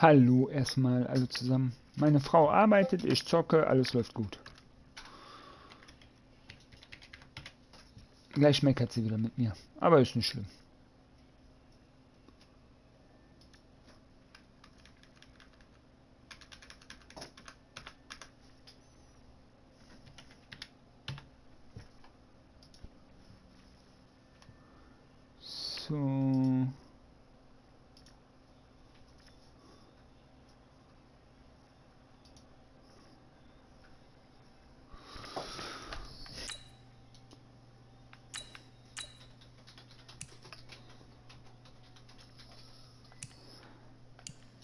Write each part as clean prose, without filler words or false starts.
Hallo erstmal alle zusammen. Meine Frau arbeitet, ich zocke, alles läuft gut. Gleich meckert sie wieder mit mir, aber ist nicht schlimm. So.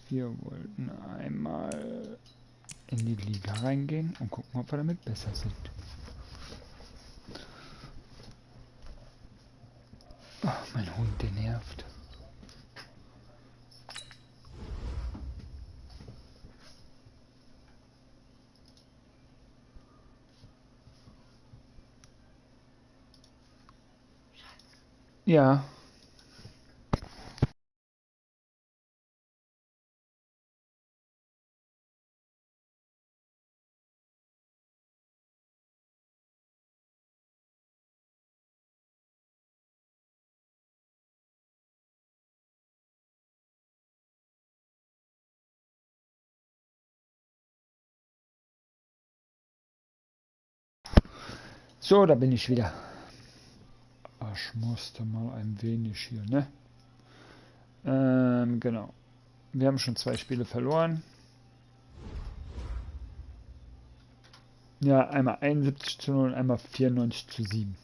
Wir wollten einmal in die Liga reingehen und gucken, ob wir damit besser sind. Oh, mein Hund, der nervt. Ja. So, da bin ich wieder. Ich musste mal ein wenig hier, ne? Genau. Wir haben schon 2 Spiele verloren. Ja, einmal 71:0 und einmal 94:7.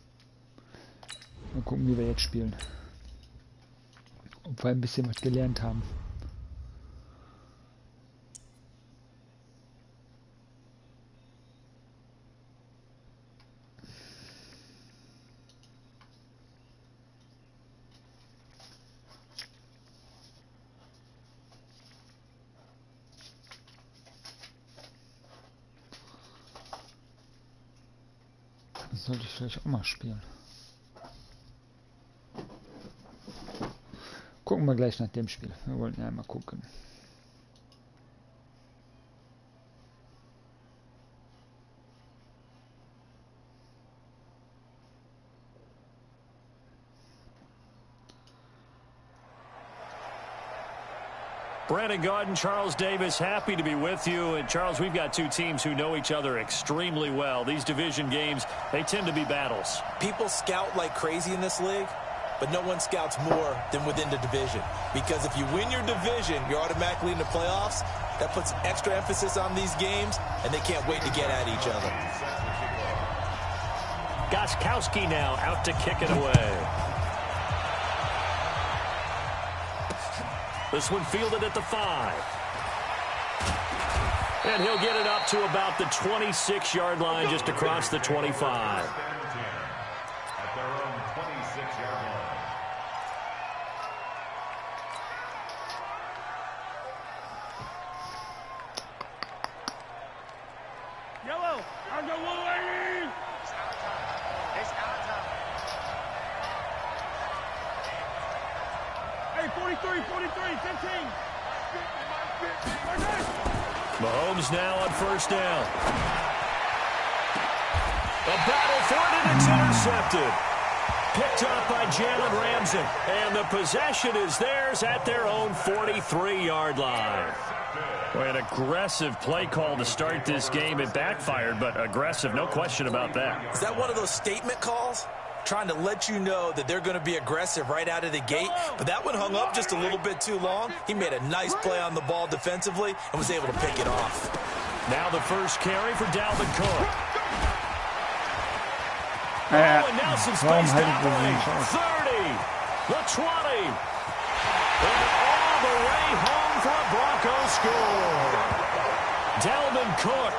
Mal gucken, wie wir jetzt spielen. Ob wir ein bisschen was gelernt haben. Das sollte ich vielleicht auch mal spielen. Gucken wir gleich nach dem Spiel. Wir wollten ja einmal gucken. Brandon Gaudin, Charles Davis, happy to be with you. And Charles, we've got 2 teams who know each other extremely well. These division games, they tend to be battles. People scout like crazy in this league, but no one scouts more than within the division. Because if you win your division, you're automatically in the playoffs. That puts extra emphasis on these games, and they can't wait to get at each other. Gostkowski now out to kick it away. This one fielded at the 5. And he'll get it up to about the 26-yard line, just across the 25. At their own 26-yard line. Yellow, on the lane! It's our time. Hey, 43, 15. Mahomes now on first down. A battle for it, and it's intercepted. Picked up by Jalen Ramsey. And the possession is theirs at their own 43-yard line. Boy, an aggressive play call to start this game. It backfired, but aggressive, no question about that. Is that one of those statement calls? Trying to let you know that they're going to be aggressive right out of the gate, but that one hung up just a little bit too long. He made a nice play on the ball defensively and was able to pick it off. Now the first carry for Dalvin Cook. And now some space down lane. 30, the 20, and all the way home for a Broncos score. Dalvin Cook,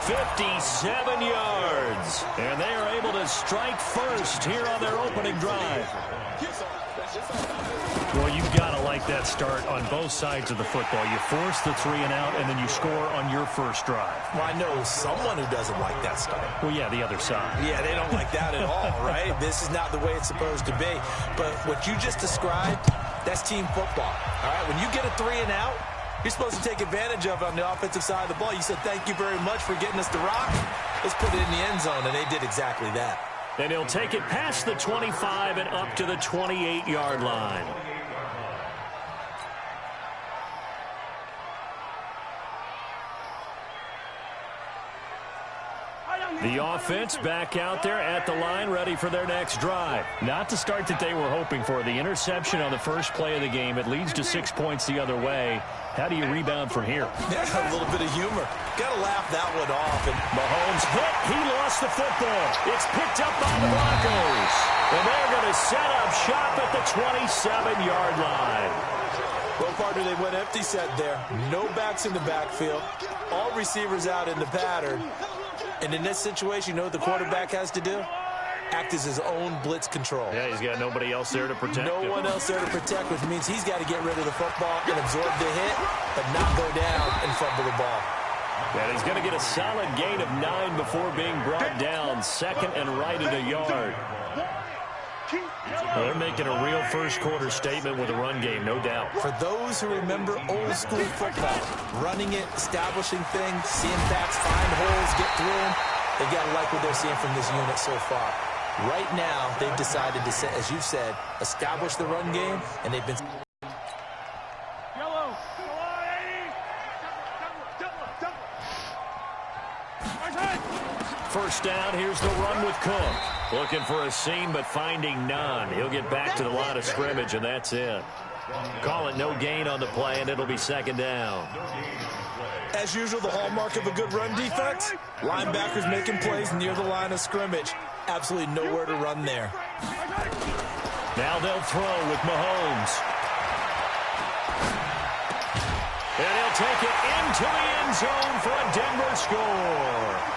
57 yards. And they are able to strike first here on their opening drive. Well, you've got to like that start on both sides of the football. You force the 3 and out, and then you score on your first drive. Well, I know someone who doesn't like that start. Well, yeah, the other side. Yeah, they don't like that at all, right? This is not the way it's supposed to be. But what you just described, that's team football, all right? When you get a 3 and out, You're supposed to take advantage of it on the offensive side of the ball. You said, thank you very much for getting us the rock. Let's put it in the end zone, and they did exactly that. And he'll take it past the 25 and up to the 28-yard line. The offense back out there at the line, ready for their next drive. Not the start that they were hoping for. The interception on the first play of the game. It leads to 6 points the other way. How do you rebound from here? Yeah, a little bit of humor. Got to laugh that one off. And Mahomes hit. He lost the football. It's picked up by the Broncos. And they're going to set up shop at the 27-yard line. Well, partner, they went empty set there. No backs in the backfield. All receivers out in the pattern. And in this situation, you know what the quarterback has to do? Act as his own blitz control. Yeah, he's got nobody else there to protect him. No one else there to protect, which means he's got to get rid of the football and absorb the hit, but not go down and fumble the ball. And he's going to get a solid gain of 9 before being brought down. Second and right at a yard. Well, they're making a real first-quarter statement with a run game, no doubt. For those who remember old-school football, running it, establishing things, seeing backs find holes, get through them, they got to like what they're seeing from this unit so far. Right now, they've decided to, as you've said, establish the run game, and they've been... First down, here's the run with Cook. Looking for a seam, but finding none. He'll get back to the line of scrimmage, and that's it. Call it no gain on the play, and it'll be second down. As usual, the hallmark of a good run defense, linebackers making plays near the line of scrimmage. Absolutely nowhere to run there. Now they'll throw with Mahomes. And he'll take it into the end zone for a Denver score.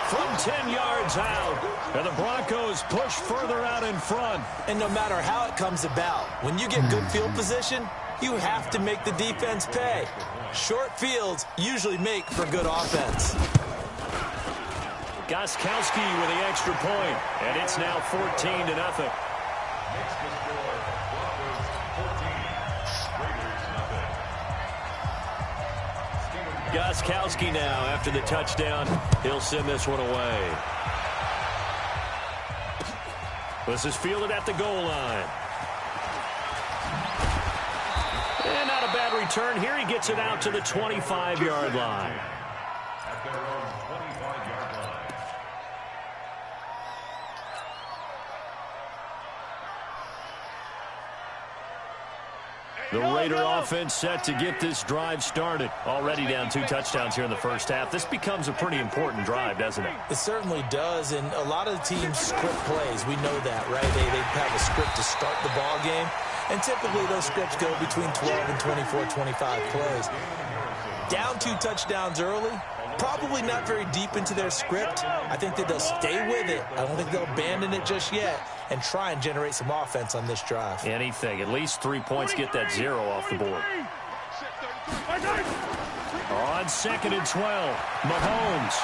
From 10 yards out, and the Broncos push further out in front. And no matter how it comes about, when you get good field position, you have to make the defense pay. Short fields usually make for good offense. Gostkowski with the extra point, and it's now 14-0. Gostkowski now, after the touchdown, he'll send this one away. This is fielded at the goal line. And not a bad return here. He gets it out to the 25-yard line. At their own 25-yard line. The Raider offense set to get this drive started. Already down 2 touchdowns here in the first half. This becomes a pretty important drive, doesn't it? It certainly does, and a lot of the teams script plays. We know that, right? They have a script to start the ball game, and typically those scripts go between 12 and 24, 25 plays. Down 2 touchdowns early, probably not very deep into their script. I think that they'll stay with it. I don't think they'll abandon it just yet and try and generate some offense on this drive. Anything. At least 3 points, get that 0 off the board. On 2nd and 12, Mahomes.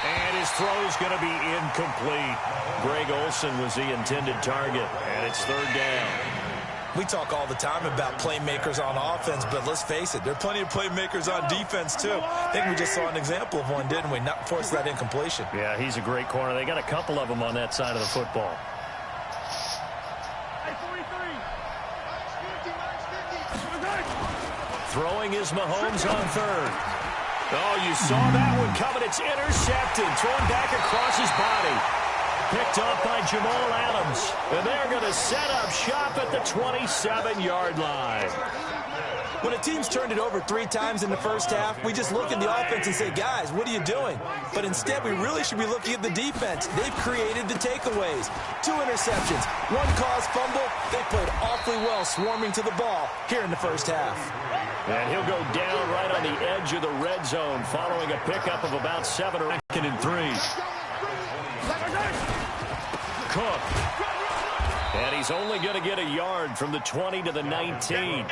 And his throw's going to be incomplete. Greg Olsen was the intended target, and it's 3rd down. We talk all the time about playmakers on offense, but let's face it, there are plenty of playmakers on defense, too. I think we just saw an example of one, didn't we? Not force that incompletion. Yeah, he's a great corner. They got a couple of them on that side of the football. Throwing is Mahomes on 3rd. Oh, you saw that one coming. It's intercepted. Thrown back across his body. Picked off by Jamal Adams. And they're going to set up shop at the 27-yard line. When a team's turned it over 3 times in the first half, we just look at the offense and say, guys, what are you doing? But instead, we really should be looking at the defense. They've created the takeaways. 2 interceptions, 1 caused fumble. They played awfully well swarming to the ball here in the first half. And he'll go down right on the edge of the red zone following a pickup of about 7 or 2nd and 3. Cook. And he's only going to get a yard from the 20 to the 19.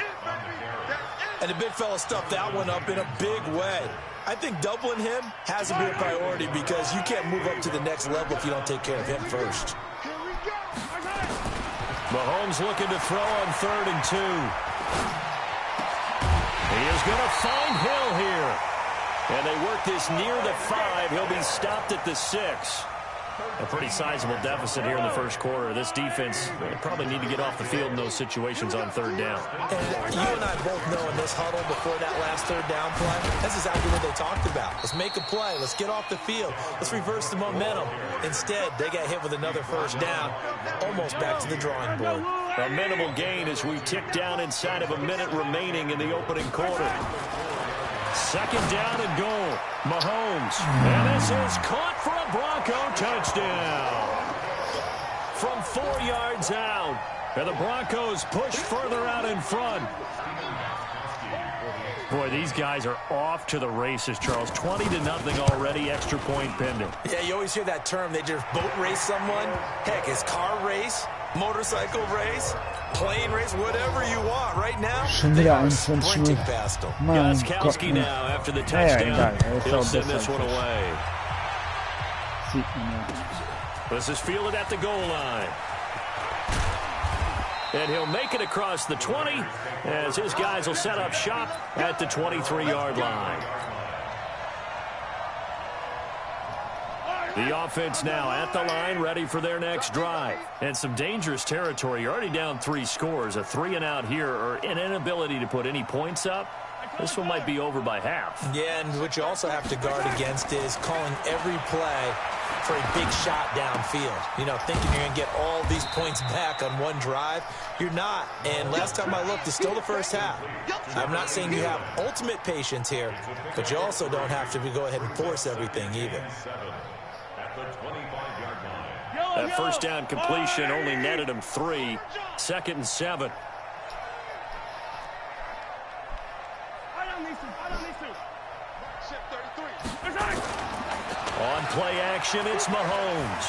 And the big fella stuffed that one up in a big way. I think doubling him has to be a priority because you can't move up to the next level if you don't take care of him first. Mahomes looking to throw on 3rd and 2. He is going to find Hill here. And they work this near the 5. He'll be stopped at the 6. A pretty sizable deficit here in the first quarter. This defense probably need to get off the field in those situations on third down. And you and I both know in this huddle before that last third down play, that's exactly what they talked about. Let's make a play. Let's get off the field. Let's reverse the momentum. Instead, they got hit with another first down, almost back to the drawing board. A minimal gain as we tick down inside of a minute remaining in the opening quarter. Second down and goal. Mahomes. And this is caught for a Bronco touchdown. From 4 yards out. And the Broncos push further out in front. Boy, these guys are off to the races, Charles. 20-0 already, extra point pending. Yeah, you always hear that term. They just boat race someone. Heck, it's car race, motorcycle race, plane race, whatever you want. Right now, they are sprinting past them. Gostkowski now after the touchdown. He'll send this one away. This is fielded at the goal line. And he'll make it across the 20 as his guys will set up shop at the 23-yard line. The offense now at the line, ready for their next drive. And some dangerous territory. You're already down 3 scores. A 3-and-out here, or an inability to put any points up. This one might be over by half. Yeah, and what you also have to guard against is calling every play for a big shot downfield. You know, thinking you're going to get all these points back on one drive. You're not. And last time I looked, it's still the first half. I'm not saying you have ultimate patience here, but you also don't have to go ahead and force everything either. That first down completion only netted him 3. 2nd and 7. On play action, it's Mahomes.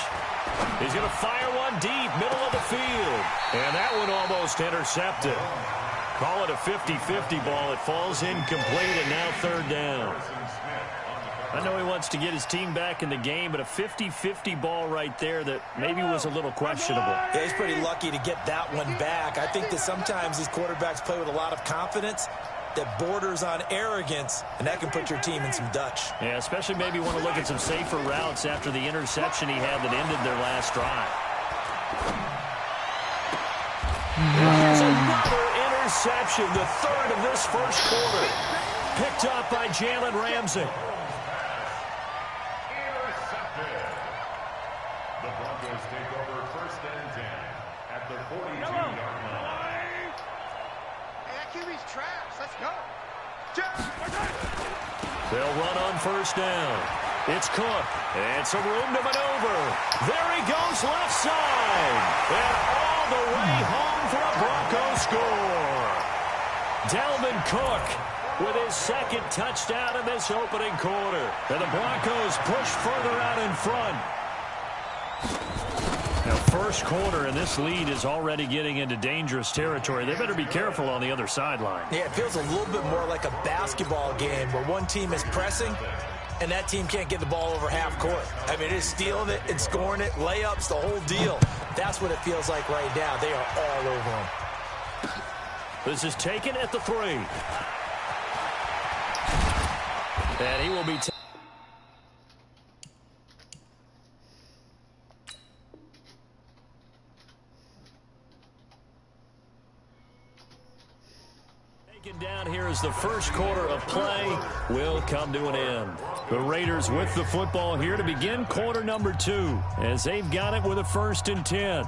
He's going to fire one deep, middle of the field. And that one almost intercepted. Call it a 50-50 ball. It falls incomplete, and now third down. I know he wants to get his team back in the game, but a 50-50 ball right there that maybe was a little questionable. Yeah, he's pretty lucky to get that one back. I think that sometimes these quarterbacks play with a lot of confidence that borders on arrogance, and that can put your team in some Dutch. Yeah, especially maybe want to look at some safer routes after the interception he had that ended their last drive. Here's another interception, the 3rd of this first quarter. Picked up by Jalen Ramsey. The Broncos take over 1st and 10 at the 42-yard line. QB's trash. Let's go. They'll run on first down. It's Cook. And some room to maneuver. There he goes left side. And all the way home for a Bronco score. Dalvin Cook with his 2nd touchdown in this opening quarter. And the Broncos push further out in front. Now, first quarter, and this lead is already getting into dangerous territory. They better be careful on the other sideline. Yeah, it feels a little bit more like a basketball game where one team is pressing and that team can't get the ball over half court. I mean, it is stealing it and scoring it, layups, the whole deal. That's what it feels like right now. They are all over them. This is taken at the 3. And he will be down here as the first quarter of play will come to an end. The Raiders with the football here to begin quarter number 2 as they've got it with a 1st and 10.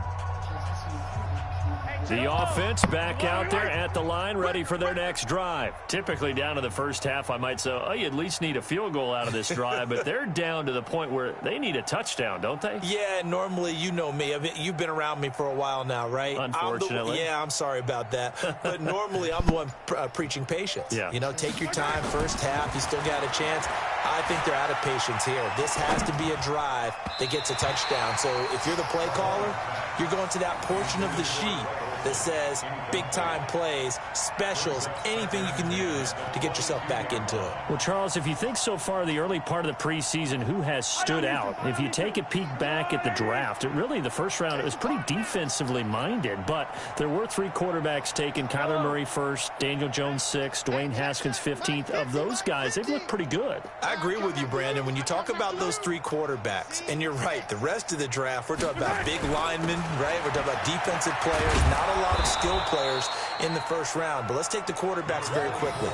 The offense back out there at the line, ready for their next drive. Typically down to the first half, I might say, oh, you at least need a field goal out of this drive, but they're down to the point where they need a touchdown, don't they? Yeah, normally, you know me. I mean, you've been around me for a while now, right? Unfortunately. I'm sorry about that. But normally, I'm the one preaching patience. Yeah. You know, take your time, first half, you still got a chance. I think they're out of patience here. This has to be a drive that gets a touchdown. So if you're the play caller, you're going to that portion of the sheet that says big-time plays, specials, anything you can use to get yourself back into it. Well, Charles, if you think so far the early part of the preseason, who has stood out? If you take a peek back at the draft, really the first round, it was pretty defensively minded, but there were 3 quarterbacks taken. Kyler Murray first, Daniel Jones 6th, Dwayne Haskins 15th. Of those guys, they've looked pretty good. I agree with you, Brandon. When you talk about those 3 quarterbacks, and you're right, the rest of the draft, we're talking about big linemen, right? We're talking about defensive players, not a lot of skill players in the first round. But let's take the quarterbacks very quickly.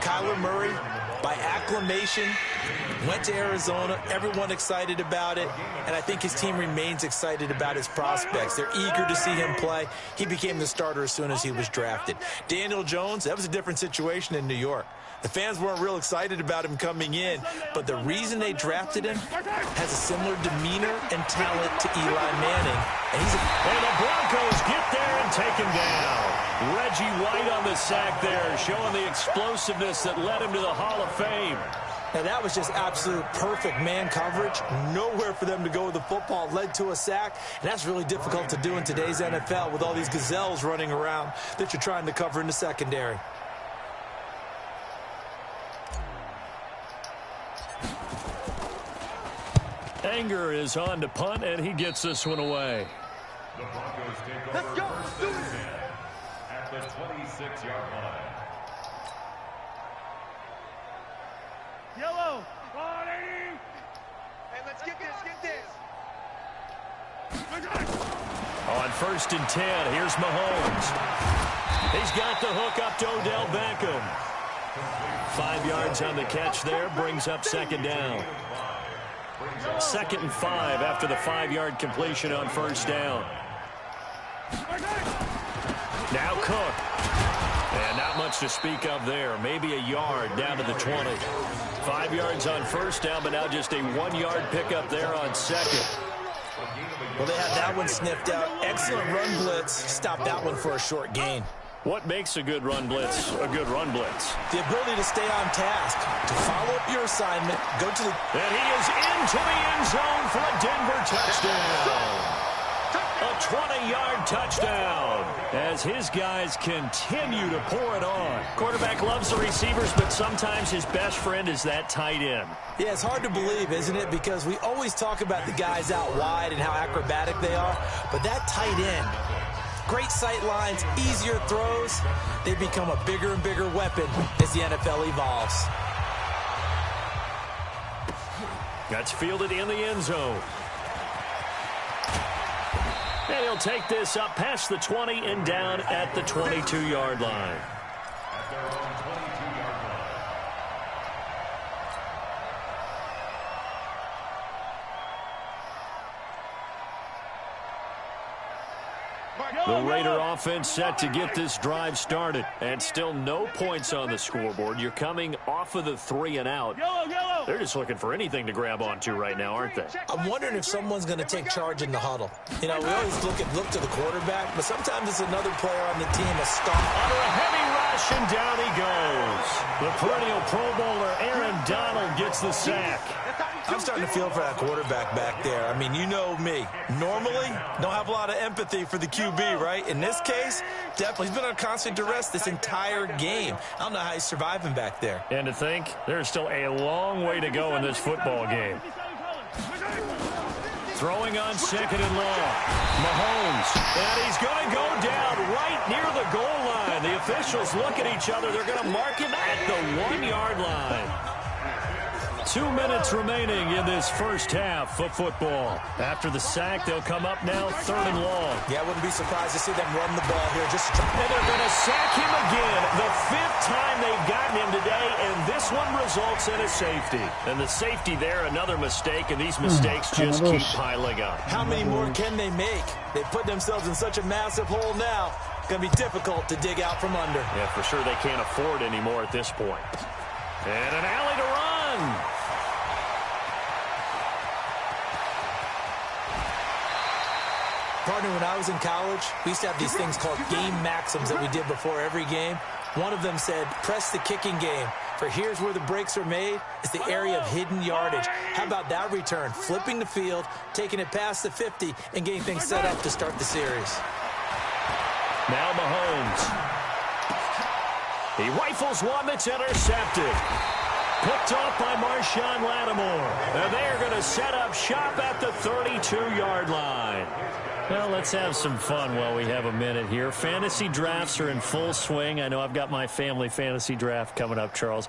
Kyler Murray, by acclamation, went to Arizona. Everyone excited about it. And I think his team remains excited about his prospects. They're eager to see him play. He became the starter as soon as he was drafted. Daniel Jones, that was a different situation in New York. The fans weren't real excited about him coming in, but the reason they drafted him has a similar demeanor and talent to Eli Manning. And the Broncos get there and take him down. Reggie White on the sack there, showing the explosiveness that led him to the Hall of Fame. Now, that was just absolute perfect man coverage. Nowhere for them to go with the football. Led to a sack, and that's really difficult to do in today's NFL with all these gazelles running around that you're trying to cover in the secondary. Anger is on to punt, and he gets this one away. The Broncos take over first and 10 at the 26-yard line. Yellow. 180. Hey, let's get this. On first and 10, here's Mahomes. He's got the hook up to Odell Beckham. 5 yards on the catch there, brings up second down. 2nd and 5 after the 5-yard completion on first down. Now Cook. And not much to speak of there. Maybe a yard down to the 20. 5 yards on first down, but now just a 1-yard pickup there on second. Well, they had that one sniffed out. Excellent run blitz. Stopped that one for a short gain. What makes a good run blitz a good run blitz? The ability to stay on task, to follow up your assignment, go to the... And he is into the end zone for a Denver touchdown. A 20-yard touchdown as his guys continue to pour it on. Quarterback loves the receivers, but sometimes his best friend is that tight end. Yeah, it's hard to believe, isn't it? Because we always talk about the guys out wide and how acrobatic they are, but that tight end, great sight lines, easier throws, they become a bigger and bigger weapon as the NFL evolves. That's fielded in the end zone. And he'll take this up past the 20 and down at the 22-yard line. At their own 22-yard line. The Raider offense set to get this drive started. And still no points on the scoreboard. You're coming off of the 3 and out. They're just looking for anything to grab onto right now, aren't they? I'm wondering if someone's going to take charge in the huddle. You know, we always look to the quarterback, but sometimes it's another player on the team, a star. Under a heavy rush, and down he goes. The perennial Pro Bowler Aaron Donald gets the sack. I'm starting to feel for that quarterback back there. I mean, you know me. Normally, don't have a lot of empathy for the QB, right? In this case, definitely. He's been on constant duress this entire game. I don't know how he's surviving back there. And to think, there's still a long way to go in this football game. Throwing on 2nd and long. Mahomes. And he's going to go down right near the goal line. The officials look at each other. They're going to mark him at the 1-yard line. 2 minutes remaining in this first half of football. After the sack, they'll come up now 3rd and long. Yeah, I wouldn't be surprised to see them run the ball here. And they're going to sack him again. The 5th time they've gotten him today, and this one results in a safety. And the safety there, another mistake, and these mistakes just keep piling up. How many more can they make? They put themselves in such a massive hole now. It's going to be difficult to dig out from under. Yeah, for sure they can't afford anymore at this point. And an alley to run. Partner, when I was in college, we used to have these things called game maxims that we did before every game. One of them said, press the kicking game. For here's where the breaks are made. It's the area of hidden yardage. How about that return? Flipping the field, taking it past the 50, and getting things set up to start the series. Now Mahomes. He rifles one that's intercepted. Picked off by Marshawn Lattimore. And they are going to set up shop at the 32-yard line. Well, let's have some fun while we have a minute here. Fantasy drafts are in full swing. I know I've got my family fantasy draft coming up, Charles.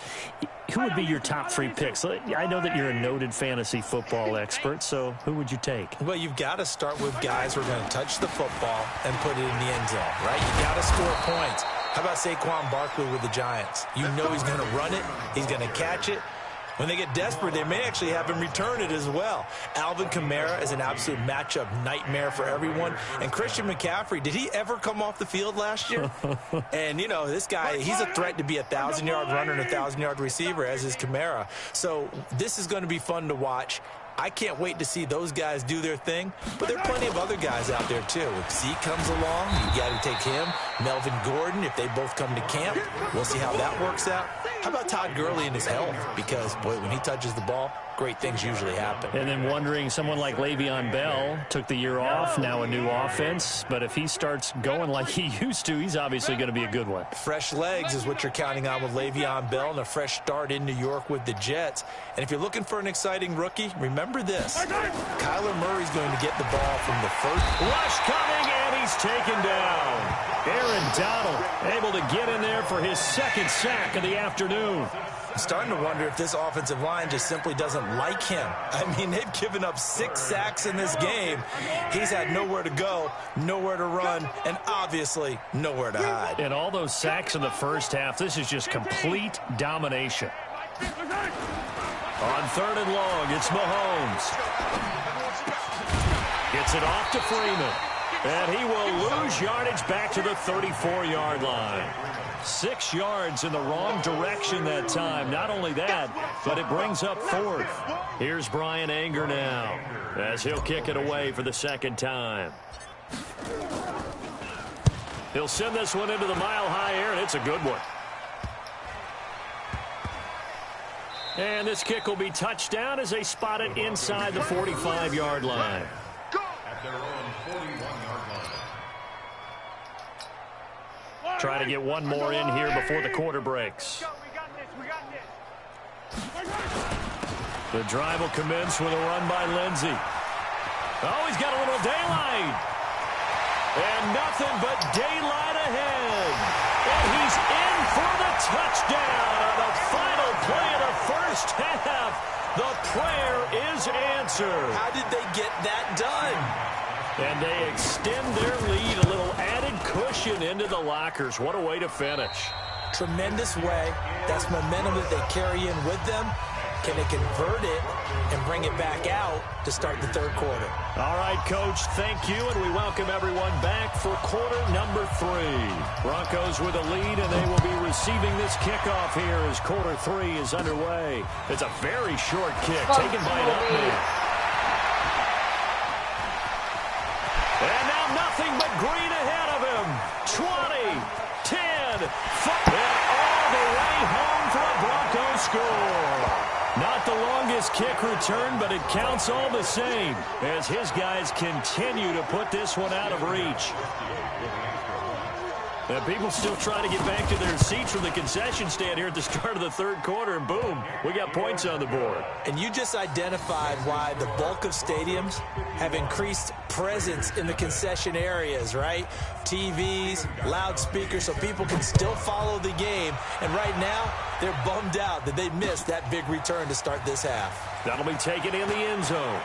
Who would be your top 3 picks? I know that you're a noted fantasy football expert, so who would you take? Well, you've got to start with guys who are going to touch the football and put it in the end zone, right? You got to score points. How about Saquon Barkley with the Giants? You know he's going to run it. He's going to catch it. When they get desperate, they may actually have him return it as well. Alvin Kamara is an absolute matchup nightmare for everyone. And Christian McCaffrey, did he ever come off the field last year? And, you know, this guy, he's a threat to be a 1,000-yard runner and a 1,000-yard receiver, as is Kamara. So this is going to be fun to watch. I can't wait to see those guys do their thing, but there are plenty of other guys out there, too. If Zeke comes along, you got to take him. Melvin Gordon, if they both come to camp, we'll see how that works out. How about Todd Gurley and his health? Because, boy, when he touches the ball, great things usually happen. And then wondering, someone like Le'Veon Bell took the year off, now a new offense. But if he starts going like he used to, he's obviously going to be a good one. Fresh legs is what you're counting on with Le'Veon Bell and a fresh start in New York with the Jets. And if you're looking for an exciting rookie, remember this. Kyler Murray's going to get the ball from the first. Rush coming, and he's taken down. Aaron Donald able to get in there for his second sack of the afternoon. I'm starting to wonder if this offensive line just simply doesn't like him. I mean, they've given up 6 sacks in this game. He's had nowhere to go, nowhere to run, and obviously nowhere to hide. And all those sacks in the first half, this is just complete domination. On 3rd and long, it's Mahomes. Gets it off to Freeman. And he will lose yardage back to the 34-yard line. 6 yards in the wrong direction that time. Not only that, but it brings up 4th. Here's Brian Anger now as he'll kick it away for the second time. He'll send this one into the mile-high air, and it's a good one. And this kick will be touchdown as they spot it inside the 45-yard line. At their own 41-yard line. Try to get one more in here before the quarter breaks. The drive will commence with a run by Lindsey. Oh, he's got a little daylight. And nothing but daylight ahead. And he's in for the touchdown on the final play of the first half. The prayer is answered. How did they get that done? And they extend their lead, a little added cushion into the lockers. What a way to finish. Tremendous way. That's momentum that they carry in with them. Can they convert it and bring it back out to start the 3rd quarter? All right, Coach, thank you, and we welcome everyone back for quarter number 3. Broncos with a lead, and they will be receiving this kickoff here as quarter 3 is underway. It's a very short kick, taken by an up man. And now nothing but green ahead of him. 20, 10, 5, and all the way home for a Broncos score. Not the longest kick return, but it counts all the same as his guys continue to put this one out of reach. And people still trying to get back to their seats from the concession stand here at the start of the 3rd quarter, and boom, we got points on the board. And you just identified why the bulk of stadiums have increased presence in the concession areas, right? TVs, loudspeakers, so people can still follow the game. And right now, they're bummed out that they missed that big return to start this half. That'll be taken in the end zone.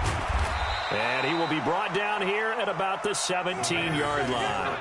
And he will be brought down here at about the 17-yard line.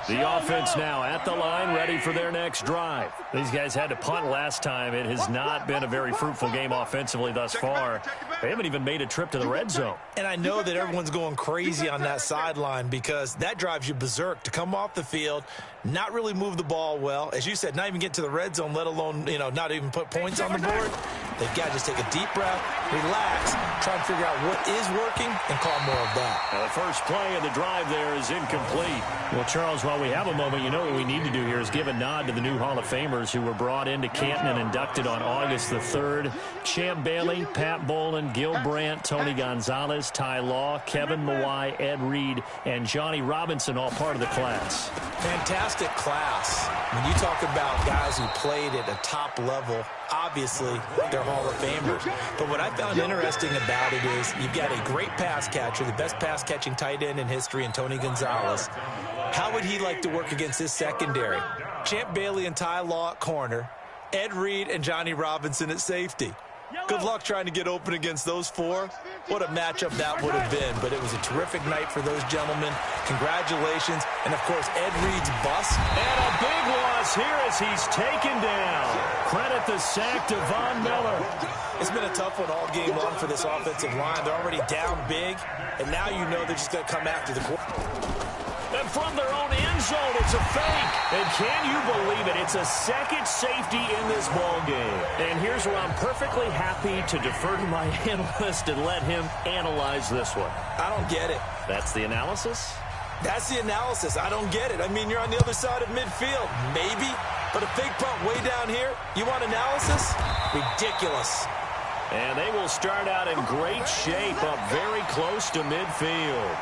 The offense now at the line, ready for their next drive. These guys had to punt last time. It has not been a very fruitful game offensively thus far. They haven't even made a trip to the red zone. And I know that everyone's going crazy on that sideline because that drives you berserk to come off the field, not really move the ball well. As you said, not even get to the red zone, let alone, not even put points on the board. They've got to just take a deep breath, relax, try and figure out what is working, and call more of that. Now the first play of the drive there is incomplete. Well, Charles, while we have a moment, you know what we need to do here is give a nod to the new Hall of Famers who were brought into Canton and inducted on August the 3rd. Champ Bailey, Pat Bolin, Gil Brandt, Tony Gonzalez, Ty Law, Kevin Mawai, Ed Reed, and Johnny Robinson, all part of the class. Fantastic class. When you talk about guys who played at a top level, obviously they're Hall of Famers. But what I found interesting about it is you've got a great pass catcher, the best pass-catching tight end in history, in Tony Gonzalez. How would he like to work against his secondary? Champ Bailey and Ty Law at corner, Ed Reed and Johnny Robinson at safety. Good luck trying to get open against those four. What a matchup that would have been. But it was a terrific night for those gentlemen. Congratulations. And, of course, Ed Reed's bust. And a big loss here as he's taken down. Credit the sack to Von Miller. It's been a tough one all game long for this offensive line. They're already down big. And now you know they're just going to come after the quarterback. And from their own end zone, it's a fake. And can you believe it? It's a second safety in this ball game. And here's where I'm perfectly happy to defer to my analyst and let him analyze this one. I don't get it. That's the analysis? That's the analysis. I don't get it. I mean, you're on the other side of midfield. Maybe. But a fake punt way down here, you want analysis? Ridiculous. And they will start out in great shape up very close to midfield.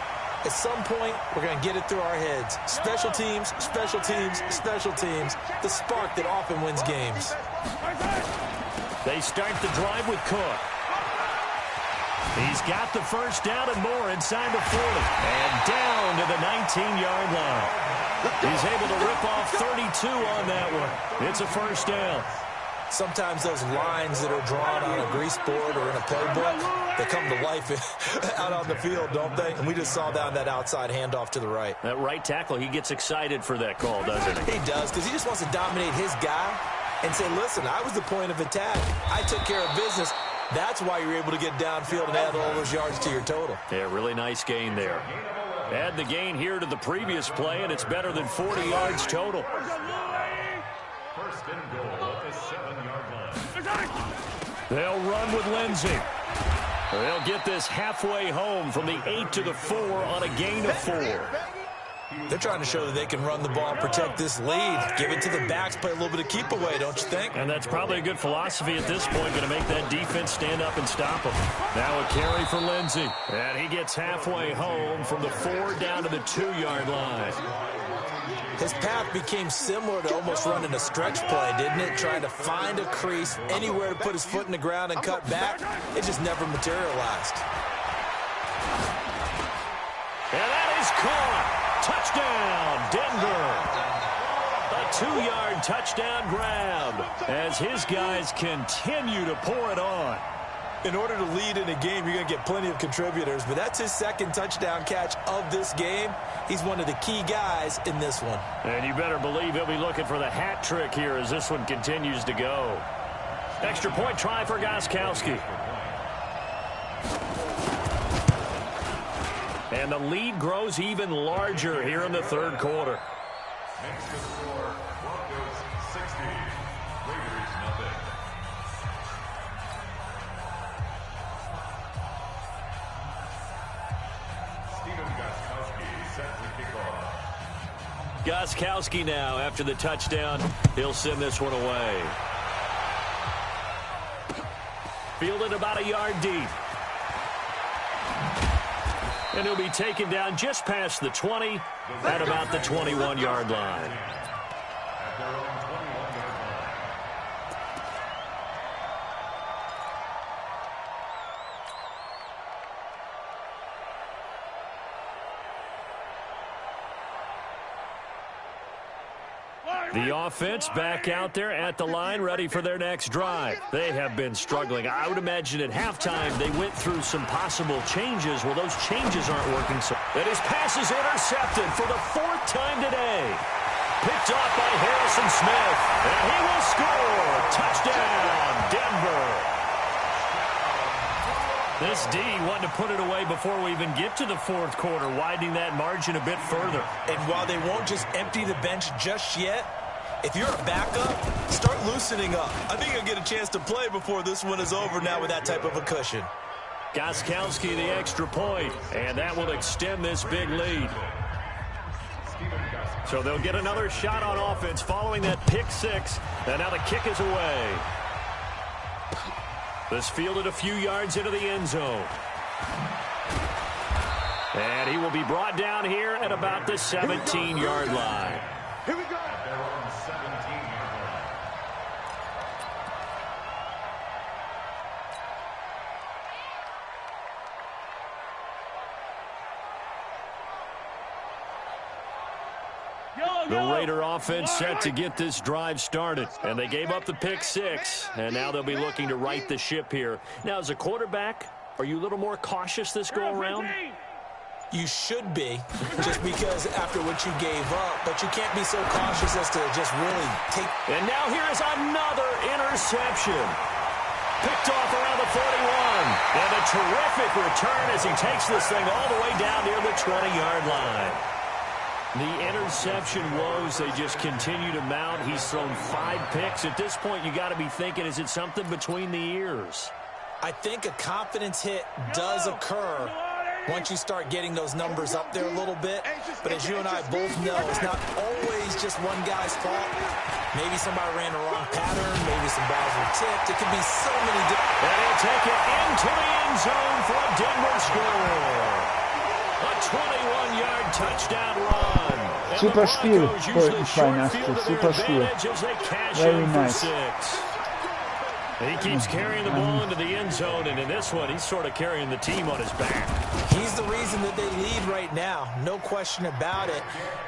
At some point, we're going to get it through our heads. Special teams, special teams, special teams. The spark that often wins games. They start the drive with Cook. He's got the first down and more inside the 40. And down to the 19-yard line. He's able to rip off 32 on that one. It's a first down. Sometimes those lines that are drawn on a grease board or in a playbook, they come to life out on the field, don't they? And we just saw down that outside handoff to the right. That right tackle, he gets excited for that call, doesn't he? He does, because he just wants to dominate his guy and say, listen, I was the point of attack. I took care of business. That's why you're able to get downfield and add all those yards to your total. Yeah, really nice gain there. Add the gain here to the previous play, and it's better than 40 yards total. First and goal at the 7-yard line. They'll run with Lindsey. They'll get this halfway home from the 8 to the 4 on a gain of 4. They're trying to show that they can run the ball and protect this lead. Give it to the backs, play a little bit of keep away, don't you think? And that's probably a good philosophy at this point, going to make that defense stand up and stop them. Now a carry for Lindsey. And he gets halfway home from the 4 down to the 2-yard line. His path became similar to almost running a stretch play, didn't it? Trying to find a crease, anywhere to put his foot in the ground and cut back. It just never materialized. And that is caught. Touchdown, Denver. A 2-yard touchdown grab as his guys continue to pour it on. In order to lead in a game, you're going to get plenty of contributors, but that's his second touchdown catch of this game. He's one of the key guys in this one. And you better believe he'll be looking for the hat trick here as this one continues to go. Extra point try for Gostkowski. And the lead grows even larger here in the third quarter. Next to score, Broncos 60, Raiders nothing. Steven Gostkowski set to kick off. Gostkowski now after the touchdown. He'll send this one away. Fielded about a yard deep. And he'll be taken down just past the 20 at about the 21-yard line. At their own 21-yard line. The offense back out there at the line, ready for their next drive. They have been struggling. I would imagine at halftime they went through some possible changes. Well, those changes aren't working. So and his pass is intercepted for the 4th time today. Picked off by Harrison Smith. And he will score. Touchdown, Denver. This D wanted to put it away before we even get to the 4th quarter, widening that margin a bit further. And while they won't just empty the bench just yet, If you're a backup, start loosening up. I think you'll get a chance to play before this one is over now with that type of a cushion. Gostkowski the extra point, and that will extend this big lead. So they'll get another shot on offense following that pick six, and now the kick is away. This fielded a few yards into the end zone. And he will be brought down here at about the 17-yard line. Here we go. They're on the 17-yard line. The Raider offense set to get this drive started, and they gave up the pick six, and now they'll be looking to right the ship here. Now, as a quarterback, are you a little more cautious this go-around? You should be, just because after what you gave up, but you can't be so cautious as to just really take. And now here is another interception. Picked off around the 41, and a terrific return as he takes this thing all the way down near the 20-yard line. The interception woes, they just continue to mount. He's thrown 5 picks. At this point, you got to be thinking, is it something between the ears? I think a confidence hit does occur once you start getting those numbers up there a little bit. But as you and I both know, it's not always just one guy's fault. Maybe somebody ran the wrong pattern. Maybe some balls were tipped. It could be so many different. And he'll take it into the end zone for a Denver score. A 21-yard touchdown run. Super Spiel, Freitag, super Spiel. Very nice. And he keeps carrying the ball into the end zone, and in this one, he's sort of carrying the team on his back. He's the reason that they lead right now, no question about it.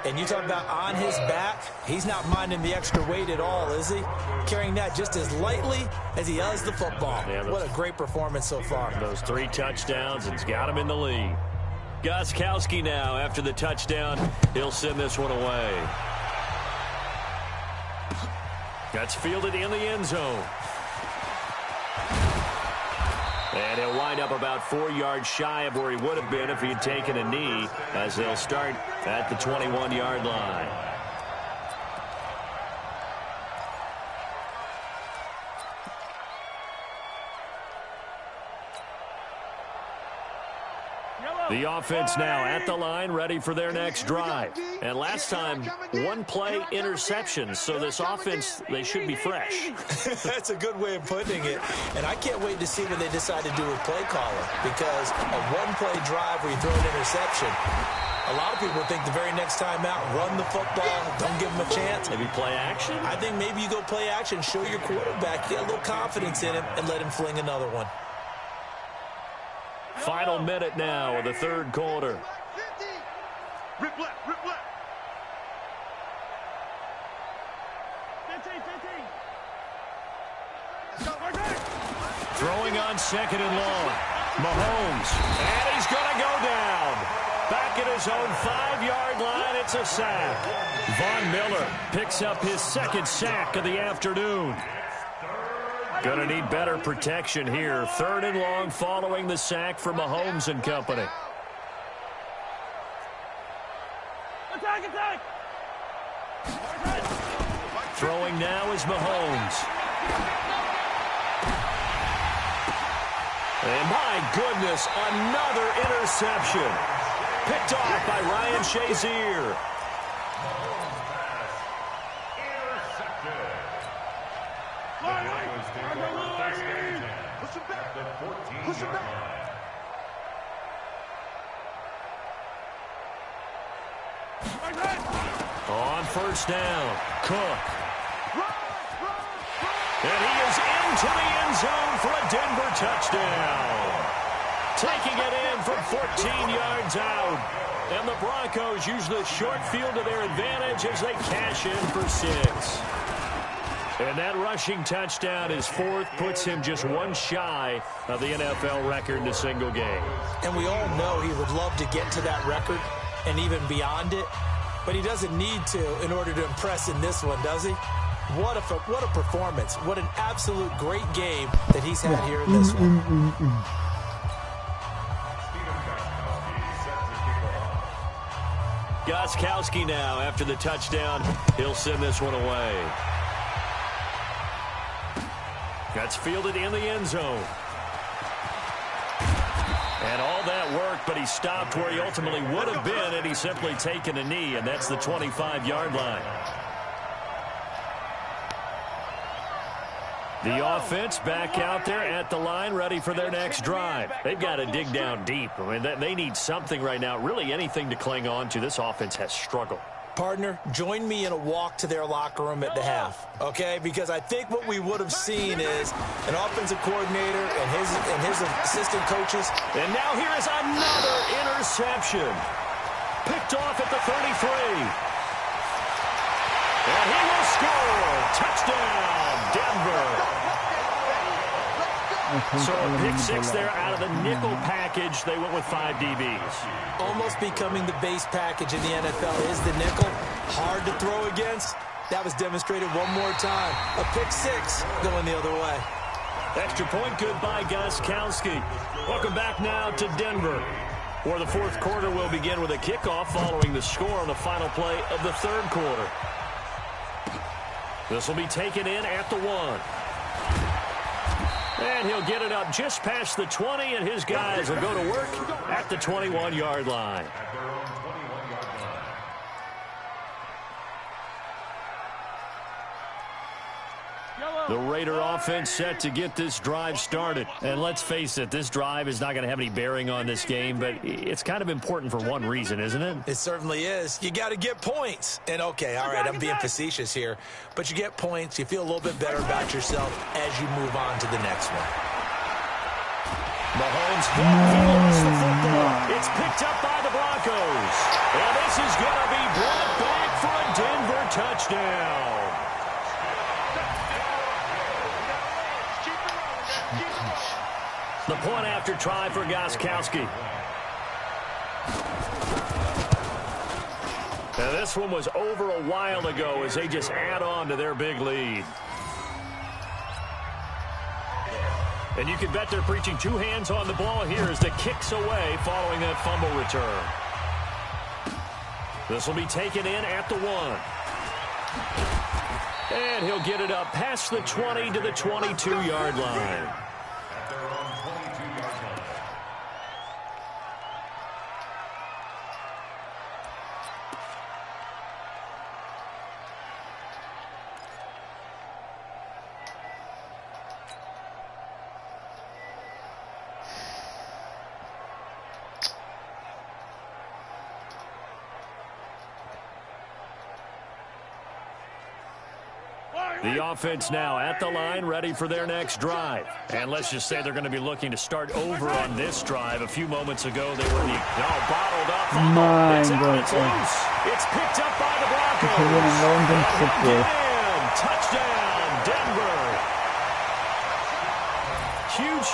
And you talk about on his back, he's not minding the extra weight at all, is he? Carrying that just as lightly as he does the football. Yeah, what a great performance so far. Those 3 touchdowns, and he's got him in the lead. Gostkowski now, after the touchdown, he'll send this one away. That's fielded in the end zone. And he'll wind up about 4 yards shy of where he would have been if he had taken a knee, as they'll start at the 21-yard line. The offense now at the line, ready for their next drive. And last time, 1-play interceptions. So this offense, they should be fresh. That's a good way of putting it. And I can't wait to see what they decide to do with play caller. Because a 1-play drive where you throw an interception, a lot of people think the very next time out, run the football, don't give them a chance. Maybe play action? I think maybe you go play action, show your quarterback, get a little confidence in him, and let him fling another one. Final minute now of the third quarter. Rip left, rip left. 15. Throwing on second and long. Mahomes. And he's going to go down. Back at his own 5-yard line, it's a sack. Von Miller picks up his second sack of the afternoon. Going to need better protection here. 3rd and long following the sack for Mahomes and company. Attack! Throwing now is Mahomes. And my goodness, another interception. Picked off by Ryan Shazier. Push him back. On first down, Cook. And he is into the end zone for a Denver touchdown. Taking it in from 14 yards out. And the Broncos use the short field to their advantage as they cash in for 6. And that rushing touchdown, his 4th, puts him just 1 shy of the NFL record in a single game. And we all know he would love to get to that record and even beyond it. But he doesn't need to in order to impress in this one, does he? What a performance. What an absolute great game that he's had here in this one. Gostkowski now after the touchdown. He'll send this one away. That's fielded in the end zone. And all that work, but he stopped where he ultimately would have been had he simply taken a knee, and that's the 25-yard line. The offense back out there at the line, ready for their next drive. They've got to dig down deep. I mean, they need something right now, really anything to cling on to. This offense has struggled. Partner, join me in a walk to their locker room at the half, okay? Because I think what we would have seen is an offensive coordinator and his assistant coaches. And now here is another interception. Picked off at the 33. And he will score. Touchdown, Denver. So a pick six there out of the nickel package. They went with 5 DBs. Almost becoming the base package in the NFL is the nickel. Hard to throw against. That was demonstrated one more time. A pick six going the other way. Extra point good by Gostkowski. Welcome back now to Denver, where the fourth quarter will begin with a kickoff following the score on the final play of the third quarter. This will be taken in at the 1. And he'll get it up just past the 20, and his guys will go to work at the 21-yard line. The Raider offense set to get this drive started. And let's face it, this drive is not going to have any bearing on this game, but it's kind of important for one reason, isn't it? It certainly is. You got to get points. And, okay, all right, I'm being facetious here. But you get points. You feel a little bit better about yourself as you move on to the next one. Mahomes, he lost the football. It's picked up by the Broncos. And this is going to be brought back for a Denver touchdown. The point after try for Gostkowski. Now this one was over a while ago as they just add on to their big lead. And you can bet they're preaching 2 hands on the ball here as the kick's away following that fumble return. This will be taken in at the 1. And he'll get it up past the 20 to the 22-yard line. The offense now at the line, ready for their next drive. And let's just say they're going to be looking to start over on this drive. A few moments ago, they were bottled up. It's out, it's loose. It's picked up by the Broncos. Touchdown, Denver.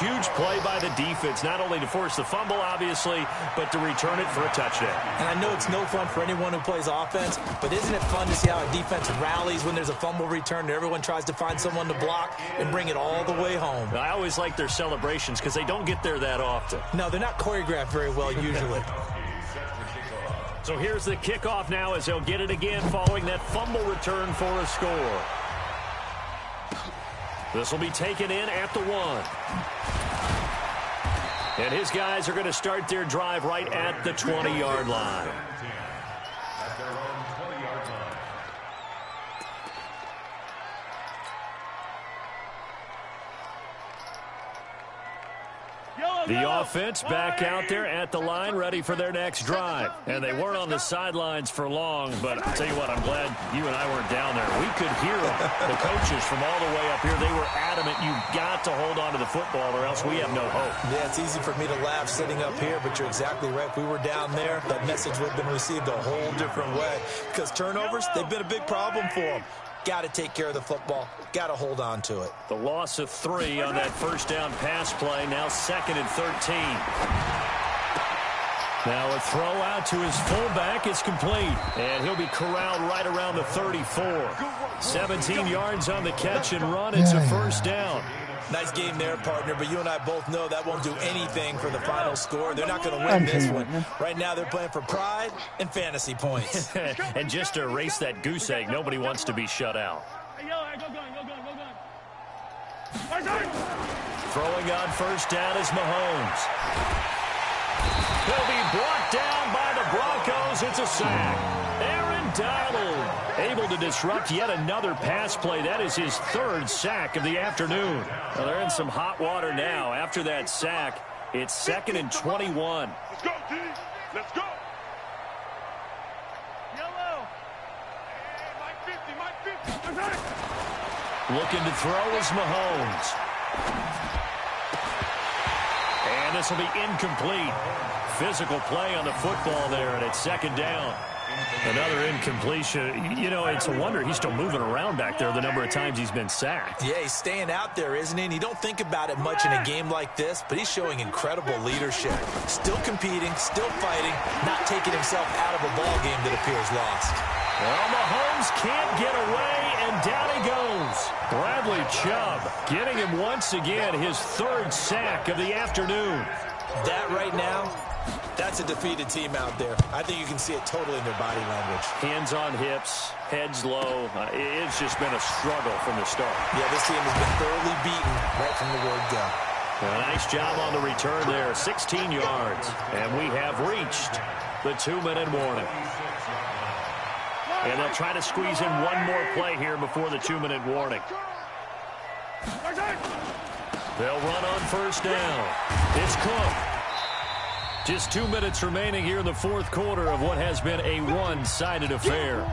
Huge play by the defense, not only to force the fumble, obviously, but to return it for a touchdown. And I know it's no fun for anyone who plays offense, but isn't it fun to see how a defense rallies when there's a fumble return and everyone tries to find someone to block and bring it all the way home? I always like their celebrations because they don't get there that often. No, they're not choreographed very well usually. So here's the kickoff now as they'll get it again following that fumble return for a score. This will be taken in at the 1. And his guys are going to start their drive right at the 20-yard line. The offense back out there at the line, ready for their next drive. And they weren't on the sidelines for long, but I'll tell you what, I'm glad you and I weren't down there. We could hear them. The coaches from all the way up here, they were adamant, you've got to hold on to the football or else we have no hope. Yeah, it's easy for me to laugh sitting up here, but you're exactly right. If we were down there, that message would have been received a whole different way. Because turnovers, they've been a big problem for them. Got to take care of the football. Got to hold on to it. The loss of 3 on that first down pass play. Now 2nd and 13. Now a throw out to his fullback is complete. And he'll be corralled right around the 34. 17 yards on the catch and run. It's a first down. Nice game there, partner, but you and I both know that won't do anything for the final score. They're not going to win this one. Right now, they're playing for pride and fantasy points. And just to erase that goose egg, nobody wants to be shut out. Throwing on first down is Mahomes. He'll be brought down by the Broncos. It's a sack. Aaron Donald able to disrupt yet another pass play. That is his third sack of the afternoon. Well, they're in some hot water now. After that sack, it's 2nd and 21. Let's go, T. Let's go. Yellow. Hey, Mike 50, Mike 50. Looking to throw is Mahomes. And this will be incomplete. Physical play on the football there, and it's 2nd down. Another incompletion. You know, it's a wonder he's still moving around back there the number of times he's been sacked. Yeah, he's staying out there, isn't he? And you don't think about it much in a game like this, but he's showing incredible leadership. Still competing, still fighting, not taking himself out of a ball game that appears lost. Well, Mahomes can't get away, and down he goes. Bradley Chubb getting him once again his third sack of the afternoon. That right now, that's a defeated team out there. I think you can see it totally in their body language. Hands on hips, heads low. It's just been a struggle from the start. Yeah, this team has been thoroughly beaten right from the word go. A nice job on the return there, 16 yards. And we have reached the 2-minute warning. And they'll try to squeeze in one more play here before the 2-minute warning. They'll run on first down. It's Cook. Just 2 minutes remaining here in the fourth quarter of what has been a one-sided affair.